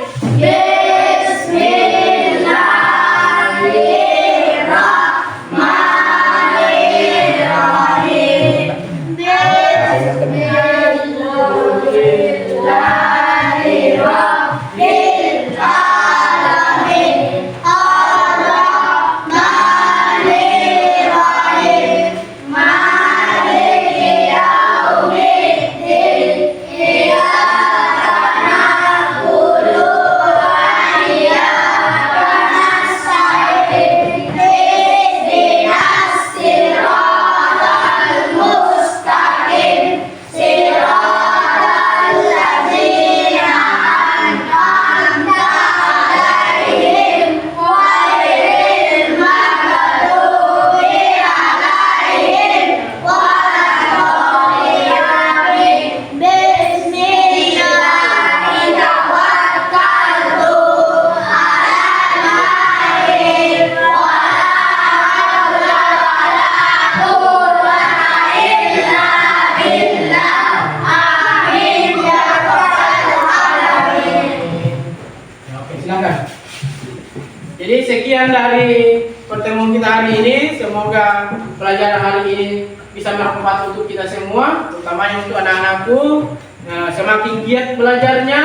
Jadi sekian dari pertemuan kita hari ini. Semoga pelajaran hari ini bisa bermanfaat untuk kita semua, terutamanya untuk anak-anakku. Nah, semakin giat belajarnya,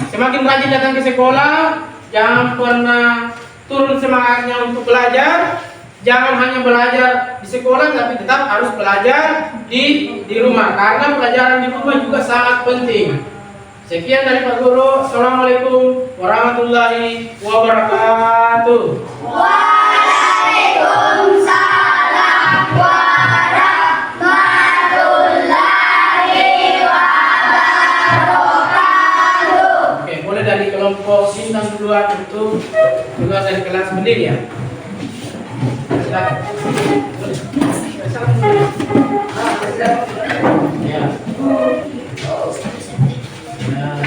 semakin rajin datang ke sekolah. Jangan pernah turun semangatnya untuk belajar. Jangan hanya belajar di sekolah, tapi tetap harus belajar di rumah, karena pelajaran di rumah juga sangat penting. Sekian dari Pak Guru. Assalamualaikum warahmatullahi wabarakatuh. Waalaikumsalam warahmatullahi wabarakatuh. Oke, boleh dari kelompok bintang duluan untuk tugas dari kelas berdiri ya. Silakan. Ya. Nah.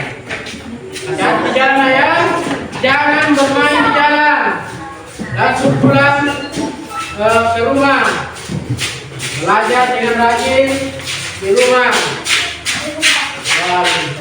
Hati-hati di jalan ya. Jangan bermain di jalan. Langsung pulang ke rumah. Belajar dengan rajin di rumah. Wah.